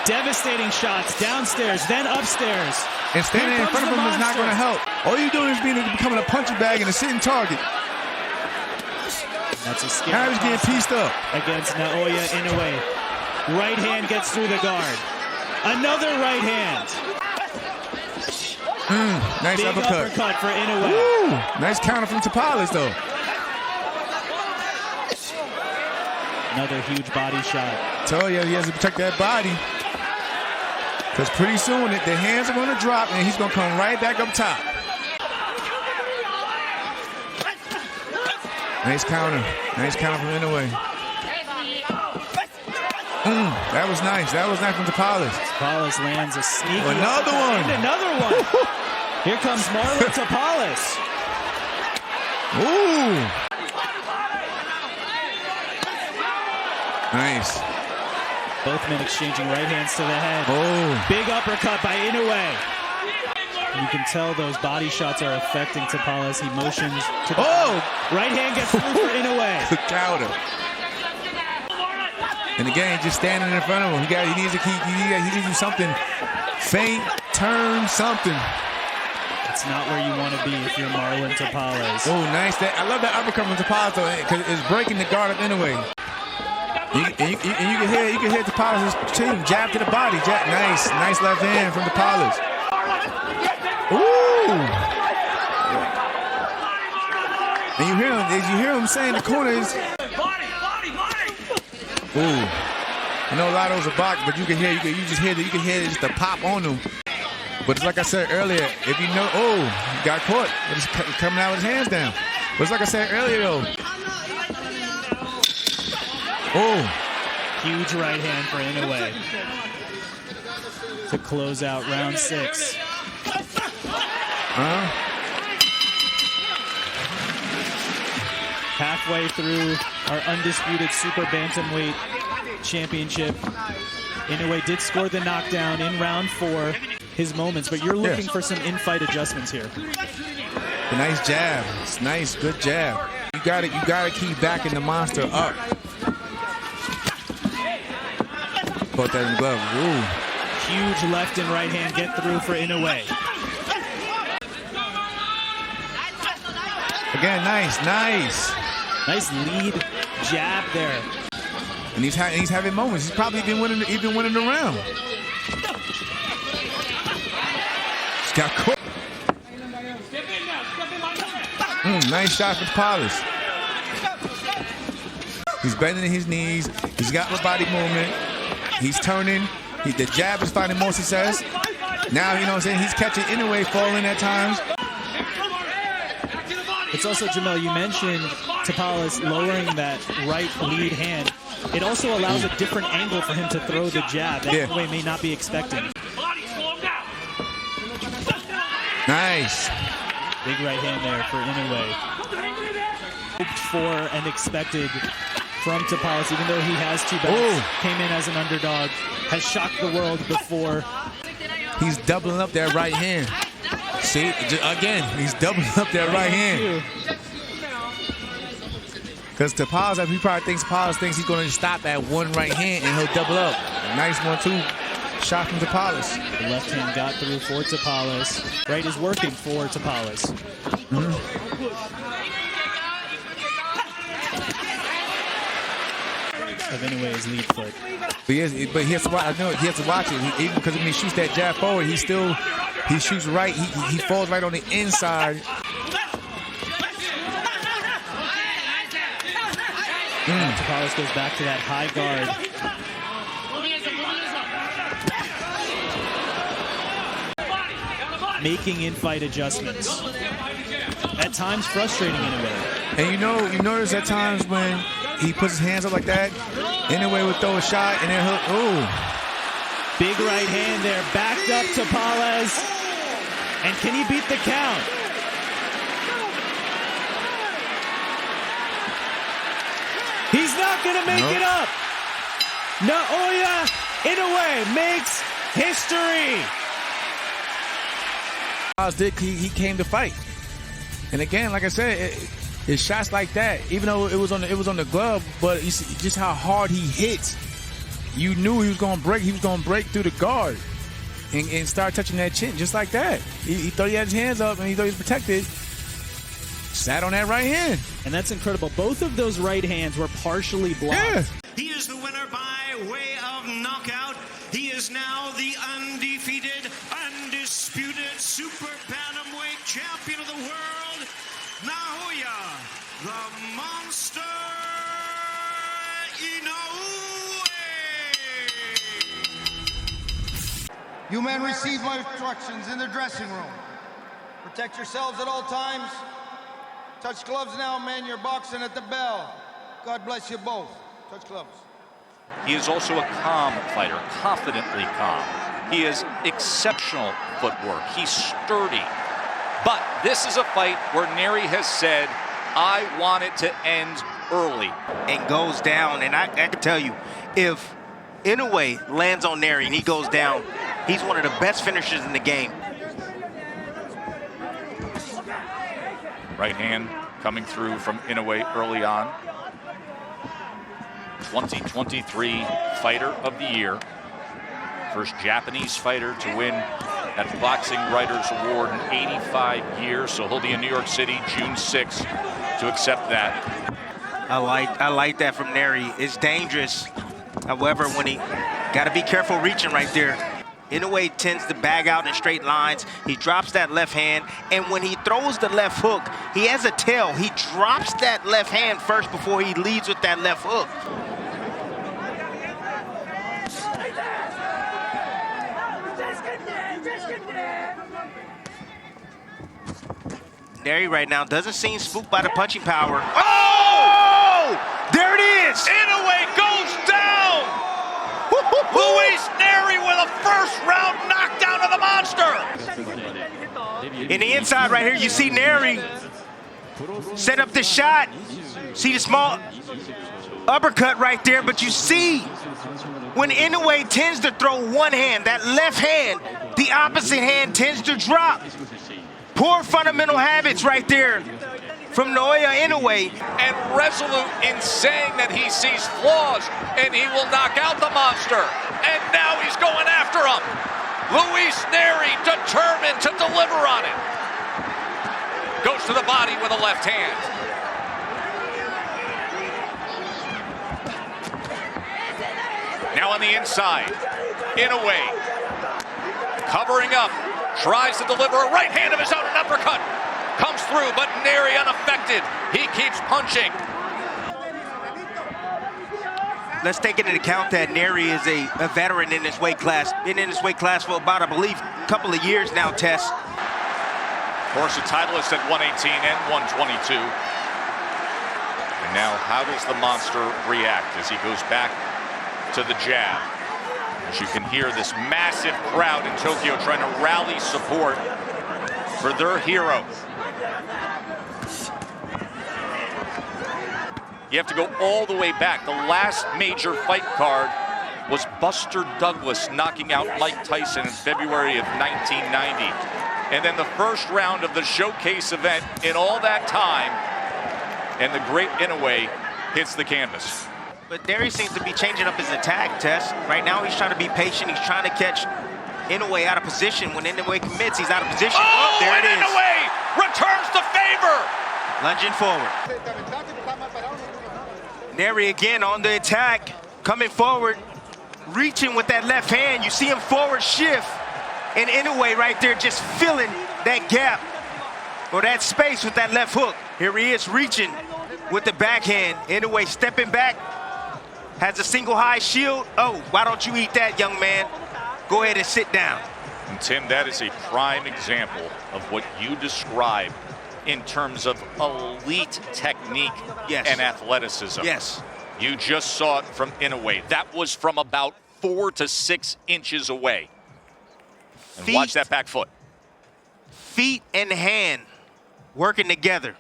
Devastating shots downstairs, then upstairs. And standing in front of him is not going to help. All you're doing is becoming a punching bag and a sitting target. That's a scary. Now he's getting pieced up. Against Naoya Inoue. Right hand gets through the guard. Another right hand. Nice Big uppercut for Inoue. Woo! Nice counter from Tapales, though. Another huge body shot. Tell you, he has to protect that body. Because pretty soon, the hands are going to drop, and he's going to come right back up top. Nice counter. Nice counter from Inoue. That was nice. That was nice from Tapales. Tapales lands a sneaky another one. And another one. Here comes Marlon Tapales. Nice. Both men exchanging right hands to the head. Oh. Big uppercut by Inoue. You can tell those body shots are affecting Tapales. He motions to the right hand gets through for Inoue. The counter. And again, just standing in front of him. He needs to keep. He needs to do something. Feint, turn, something. It's not where you want to be if you're Marlon Tapales. Oh, nice. I love that uppercut from Tapales because it's breaking the guard up anyway. And you can hear Tapales' team jab to the body. Nice left hand from Tapales. Ooh! And you hear him saying the corners. Ooh! I know a lot of those are box, but you can hear just the pop on them. But it's like I said earlier, if you know, he got caught. It's coming out with his hands down. But it's like I said earlier though. Huge right hand for Inoue to close out round 6. Halfway through our undisputed super bantamweight championship, Inoue did score the knockdown in round 4. His moments, but you're looking for some in-fight adjustments here. A nice jab. It's nice, good jab. You gotta keep backing the monster up. Put that in the glove. Ooh. Huge left and right hand get through for Inoue. Again, nice. Nice lead jab there. And he's having moments. He's probably been winning the round. He's got caught. Nice shot from Tapales. He's bending his knees. He's got the body movement. He's turning. The jab is finding more success. Now, you know what I'm saying, he's catching Inoue falling at times. It's also, Jamel, you mentioned Tapales lowering that right lead hand. It also allows a different angle for him to throw the jab that Inoue may not be expecting. Nice. Big right hand there for Inoue. Hoped for and expected from Tapales, even though he has 2 belts, came in as an underdog, has shocked the world before. He's doubling up that right hand. See, again, he's doubling up that right hand. Because Tapales, he probably thinks he's going to stop at one right hand and he'll double up. A nice 1-2 shot from Tapales. The left hand got through for Tapales. Right is working for Tapales. Of Inoue's lead foot. But he has to watch. I know he has to watch it. Even because when he shoots that jab forward, he shoots right. He falls right on the inside. Tapales goes back to that high guard. Making in-fight adjustments. At times frustrating Inoue. And you notice at times when he puts his hands up like that, Inoue would throw a shot and then he'll, Big right hand there, backed up Tapales. And can he beat the count? He's not gonna make it up. Naoya Inoue makes history. He came to fight. And again, like I said, it's shots like that, even though it was on the glove, but you see just how hard he hits. You knew he was gonna break. He was gonna break through the guard and start touching that chin just like that. He thought he had his hands up and he thought he was protected. Sat on that right hand. And that's incredible. Both of those right hands were partially blocked. Yeah. He is the winner by way of knockout. He is now the undefeated, undisputed super bantamweight champion of the world, Naoya, the Monster Inoue. You men receive my instructions in the dressing room. Protect yourselves at all times. Touch gloves now, men. You're boxing at the bell. God bless you both. Touch gloves. He is also a calm fighter, confidently calm. He has exceptional footwork. He's sturdy. But this is a fight where Nery has said, I want it to end early. And goes down, and I can tell you, if Inoue lands on Nery and he goes down. He's one of the best finishers in the game. Right hand coming through from Inoue early on. 2023 Fighter of the Year. First Japanese fighter to win that Boxing Writers Award in 85 years. So he'll be in New York City June 6th to accept that. I like that from Nery. It's dangerous. However, when he got to be careful reaching right there. Inoue tends to bag out in straight lines. He drops that left hand, and when he throws the left hook, he has a tail. He drops that left hand first before he leads with that left hook. Nery right now doesn't seem spooked by the punching power. Oh! There it is! Inoue goes down! Luis Nery with a first-round knockdown of the monster! In the inside right here, you see Nery set up the shot. See the small uppercut right there, but you see when Inoue tends to throw one hand, that left hand, the opposite hand tends to drop. Poor fundamental habits right there from Naoya Inoue. And resolute in saying that he sees flaws and he will knock out the monster. And now he's going after him. Luis Nery determined to deliver on it. Goes to the body with a left hand. Now on the inside, Inoue covering up, tries to deliver a right hand of his own, an uppercut. Comes through, but Nery unaffected. He keeps punching. Let's take into account that Nery is a veteran in this weight class. Been in this weight class for about, I believe, a couple of years now, Tess. Of course, a titleist at 118 and 122. And now, how does the monster react as he goes back to the jab? As you can hear this massive crowd in Tokyo trying to rally support for their hero. You have to go all the way back. The last major fight card was Buster Douglas knocking out Mike Tyson in February of 1990. And then the first round of the showcase event in all that time, and the great Inoue hits the canvas. But Nery seems to be changing up his attack, Tess. Right now, he's trying to be patient. He's trying to catch Inoue out of position. When Inoue commits, he's out of position. Oh, there it is. Inoue returns the favor. Lunging forward. Nery again on the attack, coming forward, reaching with that left hand. You see him forward shift, and Inoue right there just filling that gap or that space with that left hook. Here he is reaching with the backhand. Inoue stepping back, has a single high shield. Oh, why don't you eat that, young man? Go ahead and sit down. And Tim, that is a prime example of what you described in terms of elite technique and athleticism. Yes. You just saw it from Inoue. That was from about 4 to 6 inches away. And watch that back foot. Feet and hand working together.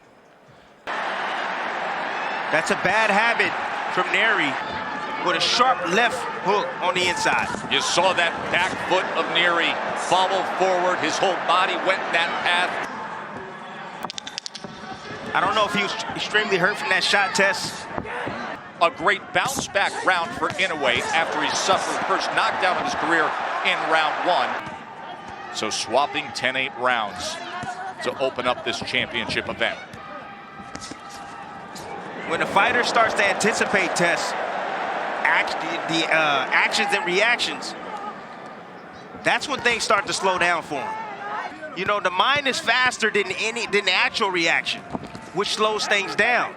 That's a bad habit from Nery with a sharp left hook on the inside. You saw that back foot of Nery follow forward. His whole body went that path. I don't know if he was extremely hurt from that shot, Tess. A great bounce back round for Inoue after he suffered the first knockdown of his career in round 1. So swapping 10-8 rounds to open up this championship event. When a fighter starts to anticipate, Tess, actions and reactions, that's when things start to slow down for him. You know, the mind is faster than the actual reaction, which slows things down.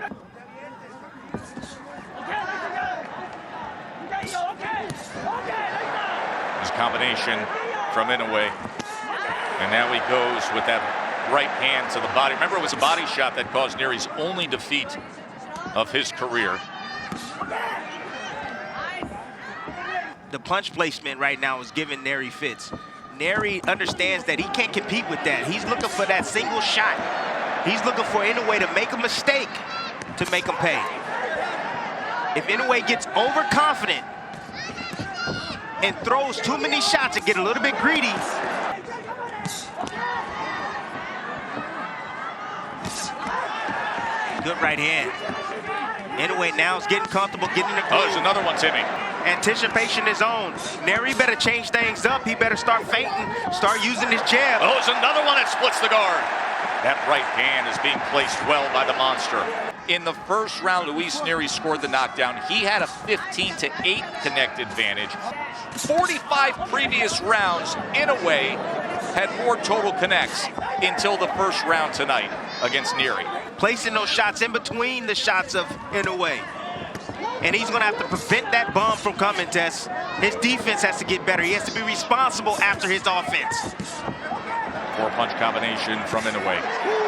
His combination from Inoue. And now he goes with that right hand to the body. Remember, it was a body shot that caused Nery's only defeat of his career. The punch placement right now is giving Nery fits. Nery understands that he can't compete with that. He's looking for that single shot. He's looking for Inoue to make a mistake to make him pay. If Inoue gets overconfident, and throws too many shots and get a little bit greedy. Good right hand. Inoue now is getting comfortable, getting the groove. Oh, there's another one, Timmy. Anticipation is on. Nery better change things up. He better start feinting, start using his jab. Oh, there's another one that splits the guard. That right hand is being placed well by the monster. In the first round, Luis Nery scored the knockdown. He had a 15-8 connect advantage. 45 previous rounds, Inoue had more total connects until the first round tonight against Nery. Placing those shots in between the shots of Inoue. And he's gonna have to prevent that bomb from coming, Tess. His defense has to get better. He has to be responsible after his offense. 4-punch combination from Inoue.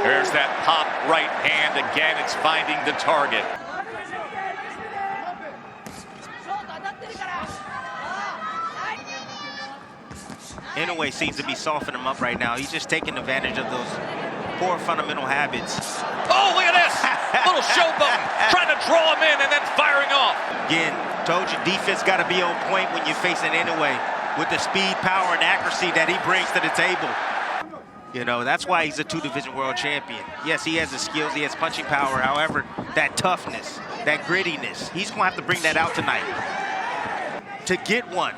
There's that pop right hand. Again, it's finding the target. Inoue seems to be softening him up right now. He's just taking advantage of those poor fundamental habits. Oh, look at this! Little showboat, trying to draw him in and then firing off. Again, told you, defense got to be on point when you're facing Inoue with the speed, power, and accuracy that he brings to the table. You know, that's why he's a 2-division world champion. Yes, he has the skills, he has punching power. However, that toughness, that grittiness, he's going to have to bring that out tonight to get one.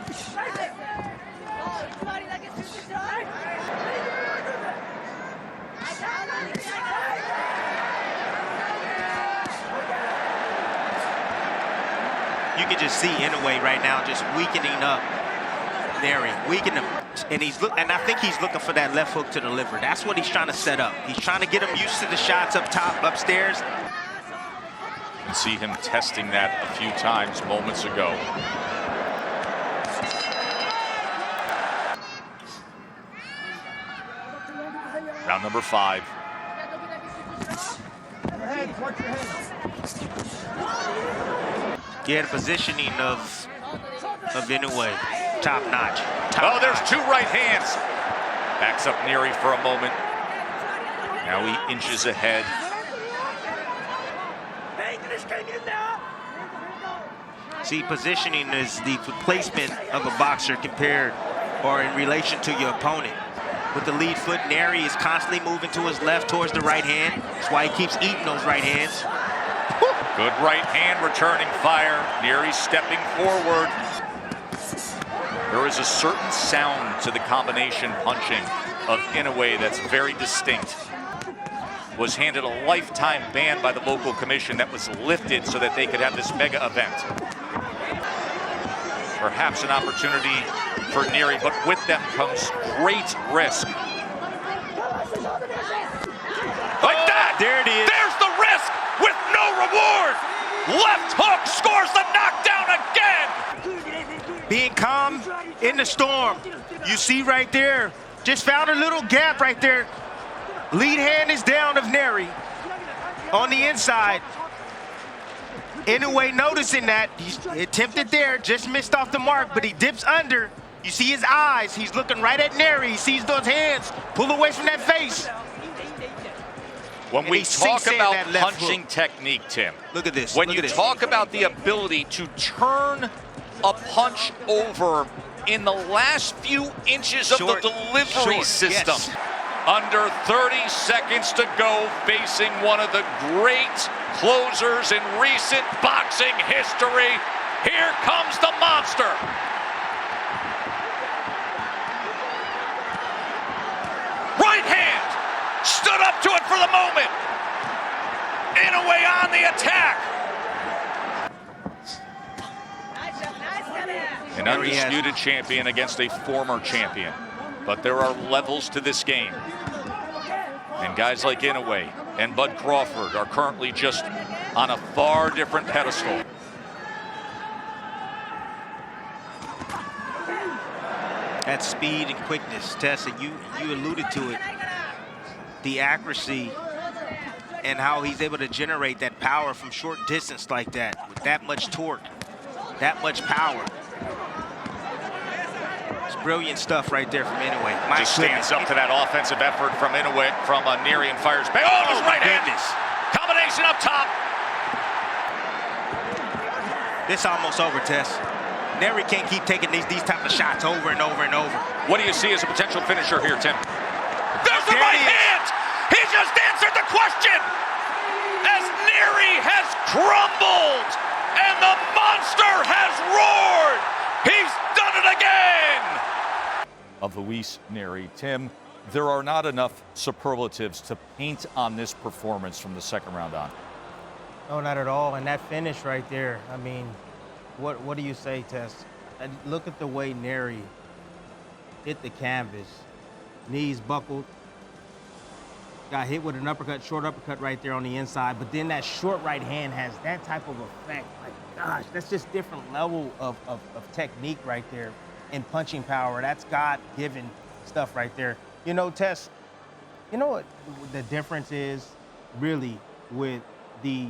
You can just see Inoue right now just weakening up Nery, weakening him. And I think he's looking for that left hook to deliver. That's what he's trying to set up. He's trying to get him used to the shots up top, upstairs. You can see him testing that a few times moments ago. Round number 5. Yeah, the positioning of Inoue, top notch. Oh, there's 2 right hands. Backs up Nery for a moment. Now he inches ahead. See, positioning is the placement of a boxer compared or in relation to your opponent. With the lead foot, Nery is constantly moving to his left towards the right hand. That's why he keeps eating those right hands. Good right hand returning fire. Nery stepping forward. There is a certain sound to the combination punching of Inoue that's very distinct. Was handed a lifetime ban by the local commission that was lifted so that they could have this mega event. Perhaps an opportunity for Nery, but with them comes great risk. Like that! There it is. There's the risk with no reward! Left hook scores the knockdown again! Being calm in the storm. You see right there, just found a little gap right there. Lead hand is down of Nery on the inside. Inoue noticing that. He's attempted there, just missed off the mark, but he dips under. You see his eyes. He's looking right at Nery. He sees those hands. Pull away from that face. When we talk about punching technique, Tim, look at this. When you talk about the ability to turn a punch over in the last few inches of the delivery system. Yes. Under 30 seconds to go, facing one of the great closers in recent boxing history. Here comes the monster. Right hand, stood up to it for the moment. Inoue on the attack. An undisputed champion against a former champion. But there are levels to this game. And guys like Inoue and Bud Crawford are currently just on a far different pedestal. That speed and quickness, Tessa, you alluded to it. The accuracy and how he's able to generate that power from short distance like that, with that much torque, that much power. It's brilliant stuff right there from Inoue. Just stands up to that offensive effort from Inoue, from Nery, and fires back. Oh, his right hand. Combination up top. This almost over, Tess. Nery can't keep taking these type of shots over and over and over. What do you see as a potential finisher here, Tim? There's the right hand! He just answered the question! As Nery has crumbled and the monster has roared! He's done it again! Of Luis Nery. Tim, there are not enough superlatives to paint on this performance from the second round on. No, not at all. And that finish right there, I mean, what do you say, Tess? And look at the way Nery hit the canvas. Knees buckled. Got hit with an uppercut, short uppercut right there on the inside. But then that short right hand has that type of effect. Like, gosh, that's just different level of technique right there and punching power. That's God-given stuff right there. You know, Tess, you know what the difference is really with the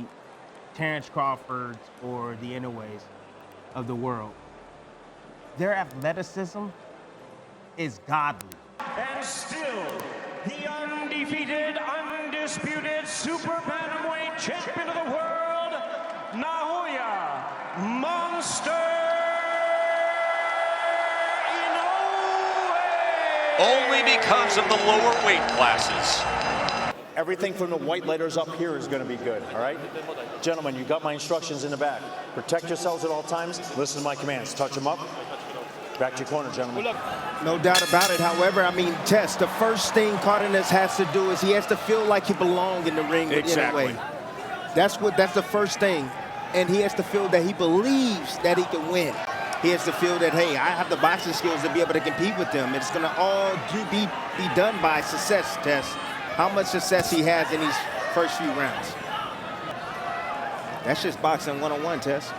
Terrence Crawfords or the Inoues of the world? Their athleticism is godly. And still, the undefeated, undisputed super bantamweight champion of the world, Naoya Monster Inoue! Only because of the lower weight classes. Everything from the white letters up here is going to be good, all right? Gentlemen, you got my instructions in the back. Protect yourselves at all times. Listen to my commands. Touch them up. Back to your corner, gentlemen. No doubt about it. However, I mean, Tess, the first thing Cardenas has to do is he has to feel like he belongs in the ring with Inoue. That's the first thing. And he has to feel that he believes that he can win. He has to feel that, hey, I have the boxing skills to be able to compete with them. It's going to all be done by success, Tess. How much success he has in these first few rounds. That's just boxing 101, Tess.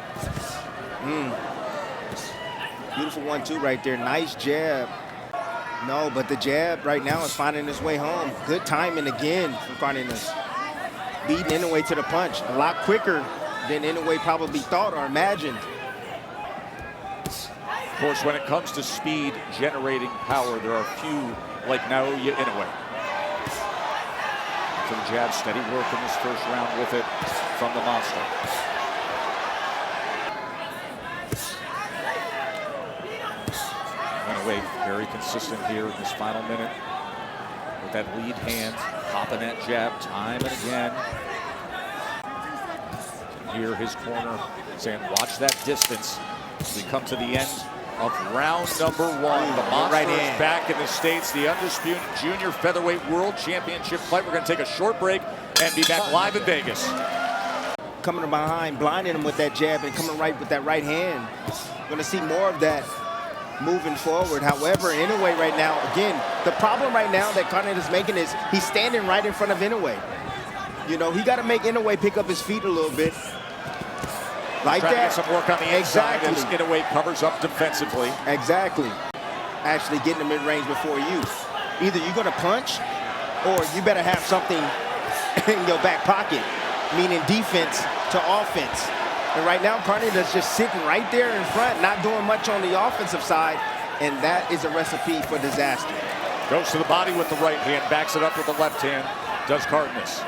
Beautiful 1-2 right there. Nice jab. No, but the jab right now is finding its way home. Good timing again from Cardenas. Beating Inoue to the punch. A lot quicker than Inoue probably thought or imagined. Of course, when it comes to speed generating power, there are few like Naoya Inoue. To the jab, steady work in this first round with it from the monster. Inoue very consistent here in this final minute with that lead hand, popping that jab time and again. Here, his corner saying, watch that distance as we come to the end of round number one. The monster is back in the States, the undisputed junior featherweight world championship fight. We're going to take a short break and be back live in Vegas. Coming from behind, blinding him with that jab and coming right with that right hand. We're going to see more of that moving forward. However, Inoue right now, again, the problem right now that Cardenas is making is he's standing right in front of Inoue. You know, he got to make Inoue pick up his feet a little bit. Like Trying that. to get some work on the inside as Inoue covers up defensively. Exactly. Actually getting the mid-range before you. Either you're going to punch or you better have something in your back pocket, meaning defense to offense. And right now, Cardenas is just sitting right there in front, not doing much on the offensive side, and that is a recipe for disaster. Goes to the body with the right hand, backs it up with the left hand, does Cardenas.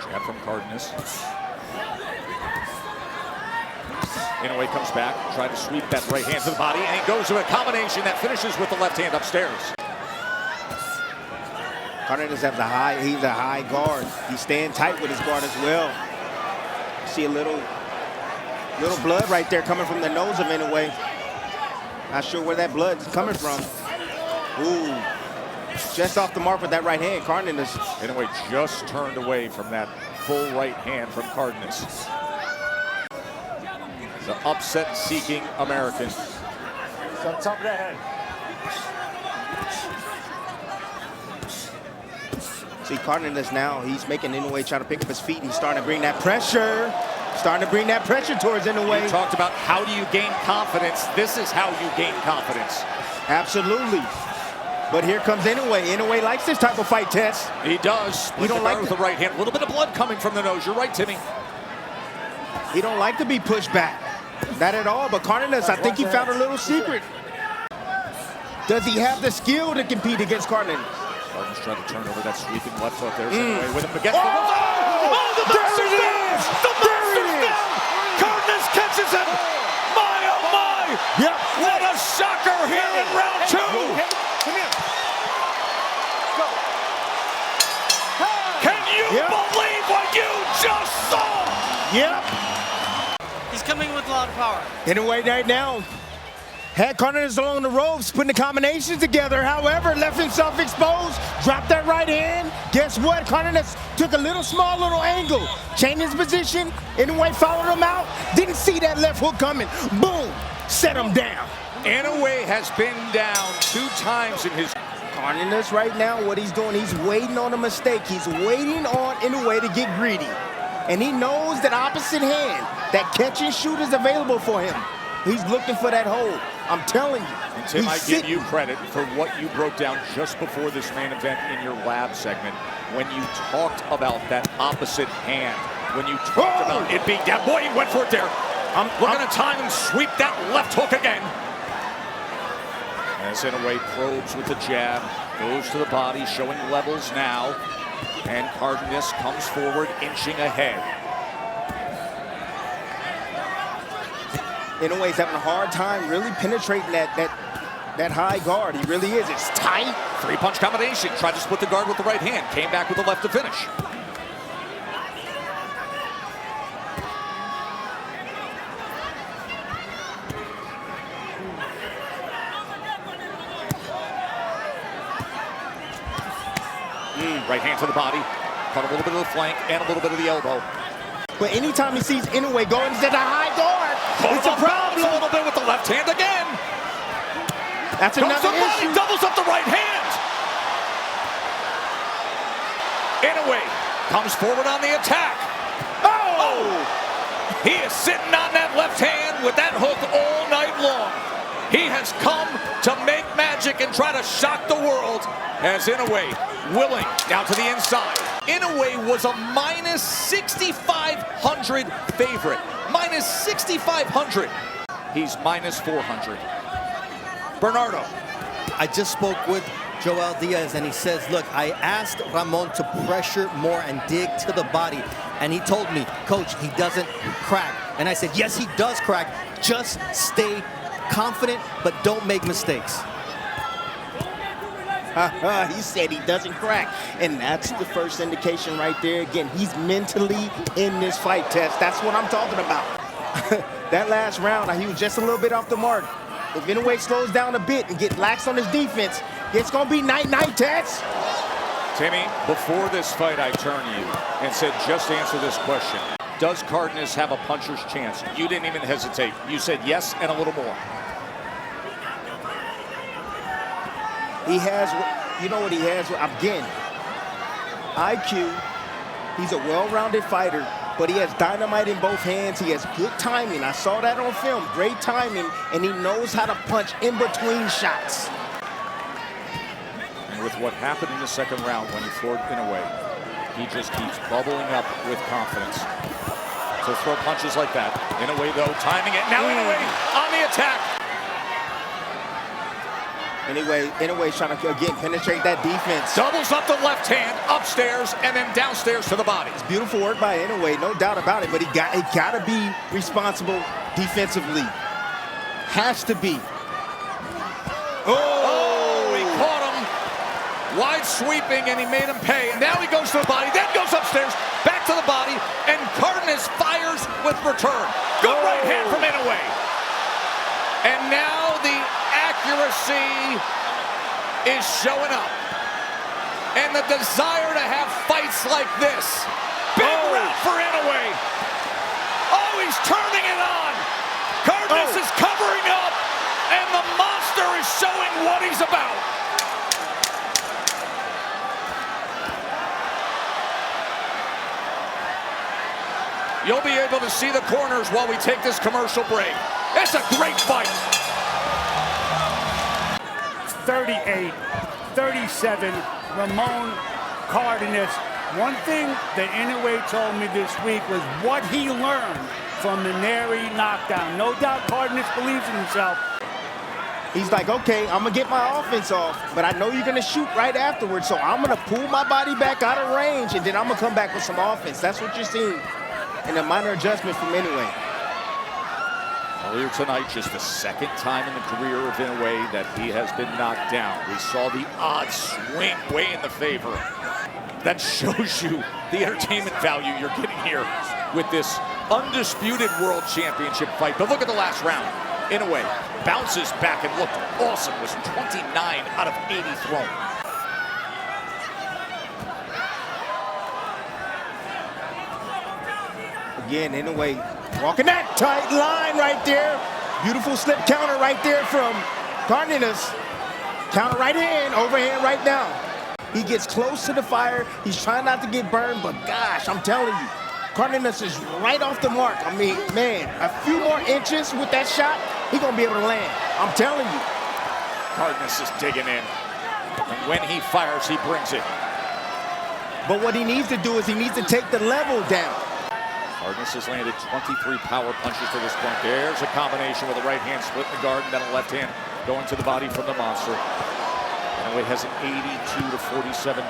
Jab from Cardenas. Inoue comes back, tried to sweep that right hand to the body, and he goes to a combination that finishes with the left hand upstairs. Cardenas has he's a high guard. He's staying tight with his guard as well. See a little blood right there coming from the nose of Inoue. Not sure where that blood's coming from. Ooh, just off the mark with that right hand, Cardenas. Inoue just turned away from that full right hand from Cardenas. The upset-seeking American. So top of that head. See, Cardenas now, he's making Inoue try to pick up his feet. He's starting to bring that pressure. Starting to bring that pressure towards Inoue. You talked about how do you gain confidence. This is how you gain confidence. Absolutely. But here comes Inoue. Inoue likes this type of fight, Tess. He does. He don't like with the right hand. A little bit of blood coming from the nose. You're right, Timmy. He don't like to be pushed back. Not at all. But Cardenas, I think he found a little secret. Does he have the skill to compete against Cardenas? Cardenas trying to turn over that sweeping left hook. There's Inoue with him against the the monster's down! The monster's down! finishes him. My, oh my. Yep. What a shocker here in round 2. Come here. Go. Can you believe what you just saw? Yep. He's coming with a lot of power. Inoue right now had Cardenas along the ropes, putting the combinations together. However, left himself exposed, dropped that right hand. Guess what? Cardenas took a small little angle, changed his position. Inoue followed him out. Didn't see that left hook coming. Boom, set him down. Inoue has been down 2 times in his... Cardenas right now, what he's doing, he's waiting on a mistake. He's waiting on Inoue to get greedy. And he knows that opposite hand, that catch and shoot is available for him. He's looking for that hold. I'm telling you. And Tim, I give you credit for what you broke down just before this main event in your lab segment when you talked about that opposite hand. When you talked about it being down. Boy, he went for it there. We're going to time and sweep that left hook again. As Inoue probes with the jab, goes to the body, showing levels now. And Cardenas comes forward, inching ahead. Inoue's having a hard time really penetrating that high guard. He really is. It's tight. 3-punch combination. Tried to split the guard with the right hand. Came back with the left to finish. Right hand to the body. Caught a little bit of the flank and a little bit of the elbow. But anytime he sees Inoue going into the high guard, it's a problem. A little bit with the left hand again. That's another issue. Doubles up the right hand. Inoue comes forward on the attack. Oh! He is sitting on that left hand with that hook all night long. He has come to make magic and try to shock the world as Inoue willing down to the inside. Inoue was a minus 6,500 favorite. Minus 6,500. He's minus 400. Bernardo. I just spoke with Joel Diaz, and he says, look, I asked Ramon to pressure more and dig to the body. And he told me, Coach, he doesn't crack. And I said, yes, he does crack. Just stay confident, but don't make mistakes. He said he doesn't crack. And that's the first indication right there. Again, he's mentally in this fight, Tess. That's what I'm talking about. That last round, he was just a little bit off the mark. If Inoue slows down a bit and get lax on his defense, it's going to be night-night, Tess. Timmy, before this fight, I turned to you and said, just answer this question. Does Cardenas have a puncher's chance? You didn't even hesitate. You said yes and a little more. He has, you know what he has? Again, IQ. He's a well-rounded fighter, but he has dynamite in both hands. He has good timing. I saw that on film. Great timing, and he knows how to punch in between shots. And with what happened in the second round when he floored Inoue, he just keeps bubbling up with confidence. So throw punches like that. Inoue, though, timing it. Now Inoue on the attack. Inoue's trying to, again, penetrate that defense. Doubles up the left hand, upstairs, and then downstairs to the body. It's beautiful work by Inoue, no doubt about it, but he got to be responsible defensively. Has to be. Oh, he caught him. Wide sweeping, and he made him pay. And now he goes to the body, then goes upstairs, back to the body, and Cardenas fires with return. Good right hand from Inoue. And now the accuracy is showing up. And the desire to have fights like this. Big round for Inoue. Oh, he's turning it on. Cardenas is covering up, and the monster is showing what he's about. You'll be able to see the corners while we take this commercial break. It's a great fight. 38, 37, Ramon Cardenas. One thing that Inoue told me this week was what he learned from the Nery knockdown. No doubt Cardenas believes in himself. He's like, okay, I'm going to get my offense off, but I know you're going to shoot right afterwards, so I'm going to pull my body back out of range, and then I'm going to come back with some offense. That's what you're seeing in a minor adjustment from Inoue. Earlier tonight, just the second time in the career of Inoue that he has been knocked down. We saw the odds swing way in the favor. That shows you the entertainment value you're getting here with this undisputed world championship fight. But look at the last round. Inoue bounces back and looked awesome. Was 29 out of 80 thrown. Again, Inoue walking that tight line right there. Beautiful slip counter right there from Cardenas. Counter right in, overhand right now. He gets close to the fire. He's trying not to get burned, but gosh, I'm telling you, Cardenas is right off the mark. I mean, man, a few more inches with that shot, he's gonna be able to land. I'm telling you. Cardenas is digging in. And when he fires, he brings it. But what he needs to do is he needs to take the level down. Cardenas has landed 23 power punches to this point. There's a combination with a right hand split in the guard and then a left hand going to the body from the monster. Inoue has an 82 to 47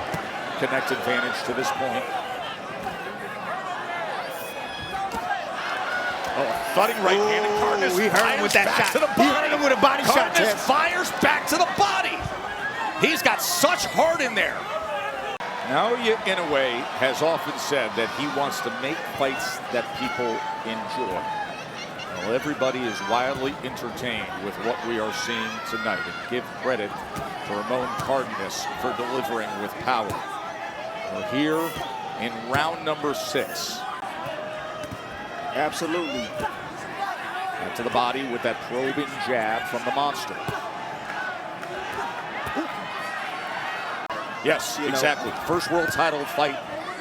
connect advantage to this point. Oh, a thudding right hand, and Cardenas we heard him with that shot. To the body. He heard him with a body shot. Cardenas fires back to the body. He's got such heart in there. Naoya Inoue has often said that he wants to make fights that people enjoy. Well, everybody is wildly entertained with what we are seeing tonight, and give credit to Ramon Cardenas for delivering with power. We're here in round number 6. Absolutely. Back to the body with that probing jab from the monster. Yes, exactly. First world title fight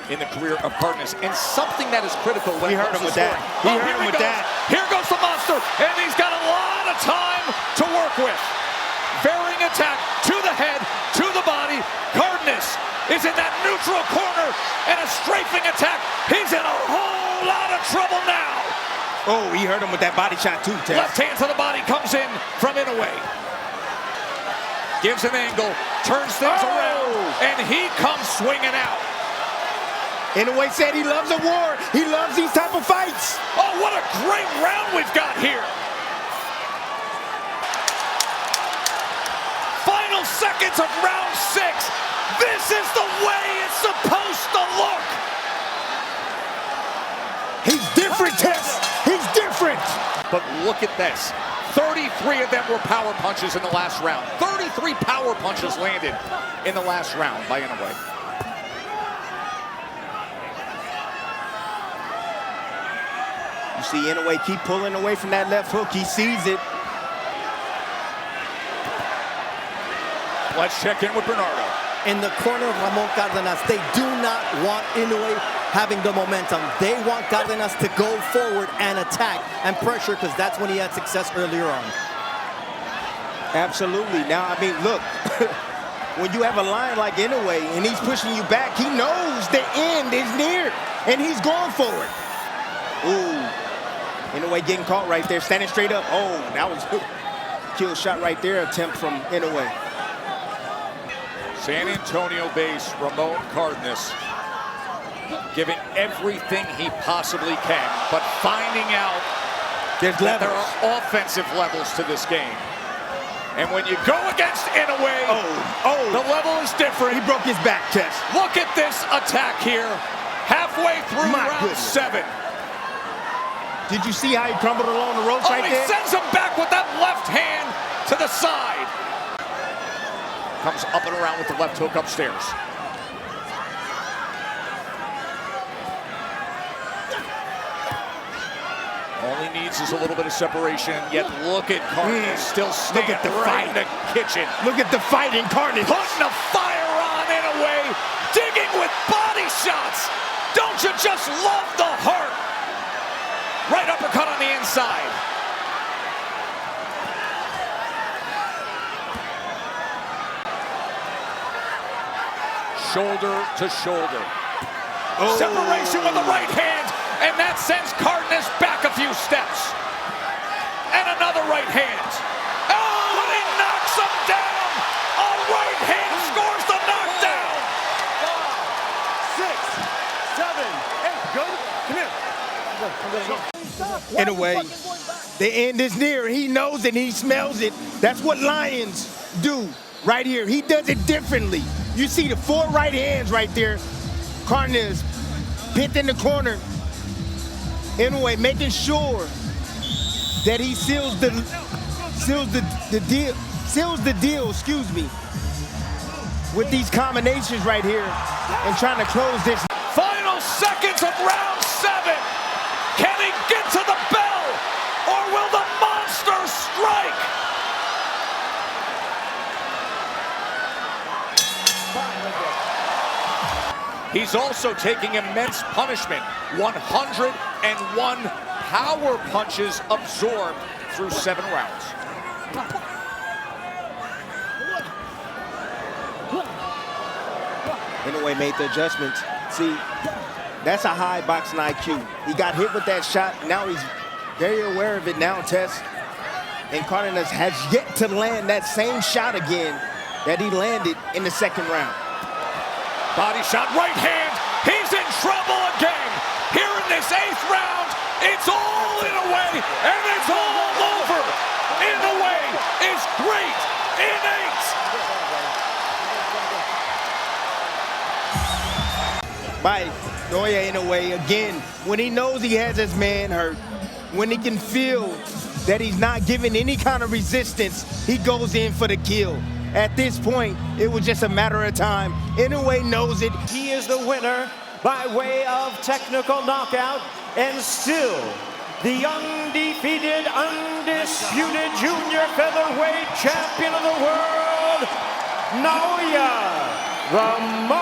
in the career of Cardenas, and something that is critical when he heard him with that. He heard him with that. Here goes the monster, and he's got a lot of time to work with. Varying attack to the head, to the body. Cardenas is in that neutral corner, and a strafing attack. He's in a whole lot of trouble now. Oh, he heard him with that body shot too, Ted. Left hand to the body comes in from Inoue. Gives an angle, turns things around, and he comes swinging out. Inoue said he loves a war. He loves these type of fights. Oh, what a great round we've got here. Final seconds of round 6. This is the way it's supposed to look. He's different, Tess. He's different. But look at this. 33 of them were power punches in the last round. 33 power punches landed in the last round by Inoue. You see Inoue keep pulling away from that left hook. He sees it. Let's check in with Bernardo. In the corner of Ramon Cardenas, they do not want Inoue having the momentum. They want Cardenas to go forward and attack and pressure, because that's when he had success earlier on. Absolutely. Now, I mean, look, when you have a line like Inoue and he's pushing you back, he knows the end is near, and he's going for it. Ooh, Inoue getting caught right there, standing straight up. Oh, that was a kill shot right there, attempt from Inoue. San Antonio base Ramon Cardenas giving everything he possibly can, but finding out that there are offensive levels to this game. And when you go against Inoue, the level is different. He broke his back, Tess. Look at this attack here, halfway through round 7. Did you see how he crumbled along the ropes right there? He sends him back with that left hand to the side. Comes up and around with the left hook upstairs. All he needs is a little bit of separation, yet look at Cardenas still standing right in the kitchen. Look at the fighting Cardenas. Putting the fire on Inoue, digging with body shots. Don't you just love the heart? Right uppercut on the inside. Shoulder to shoulder. Separation with the right hand, and that sends Cardenas back a few steps. And another right hand. Oh, and he knocks him down. A right hand scores the knockdown. 5, 6, 7, 8. Go. Come here. Go. Inoue The end is near. He knows it. He smells it. That's what lions do right here. He does it differently. You see the 4 right hands right there. Cardenas pinned in the corner. Inoue making sure that he seals the deal, excuse me, with these combinations right here and trying to close this. Final seconds of round 7. Can he get to the bell, or will the monster strike? He's also taking immense punishment. 101 power punches absorbed through 7 rounds. Inoue made the adjustments. See, that's a high boxing IQ. He got hit with that shot. Now he's very aware of it now, Tess. And Cardenas has yet to land that same shot again that he landed in the 2nd round. Body shot, right hand. He's in trouble again. Here in this 8th round, it's all Inoue, and it's all over. Inoue is great in 8. By Naoya Inoue again, when he knows he has his man hurt, when he can feel that he's not giving any kind of resistance, he goes in for the kill. At this point, it was just a matter of time. Inoue knows it. He is the winner by way of technical knockout, and still the undefeated, undisputed junior featherweight champion of the world, Naoya Ramon.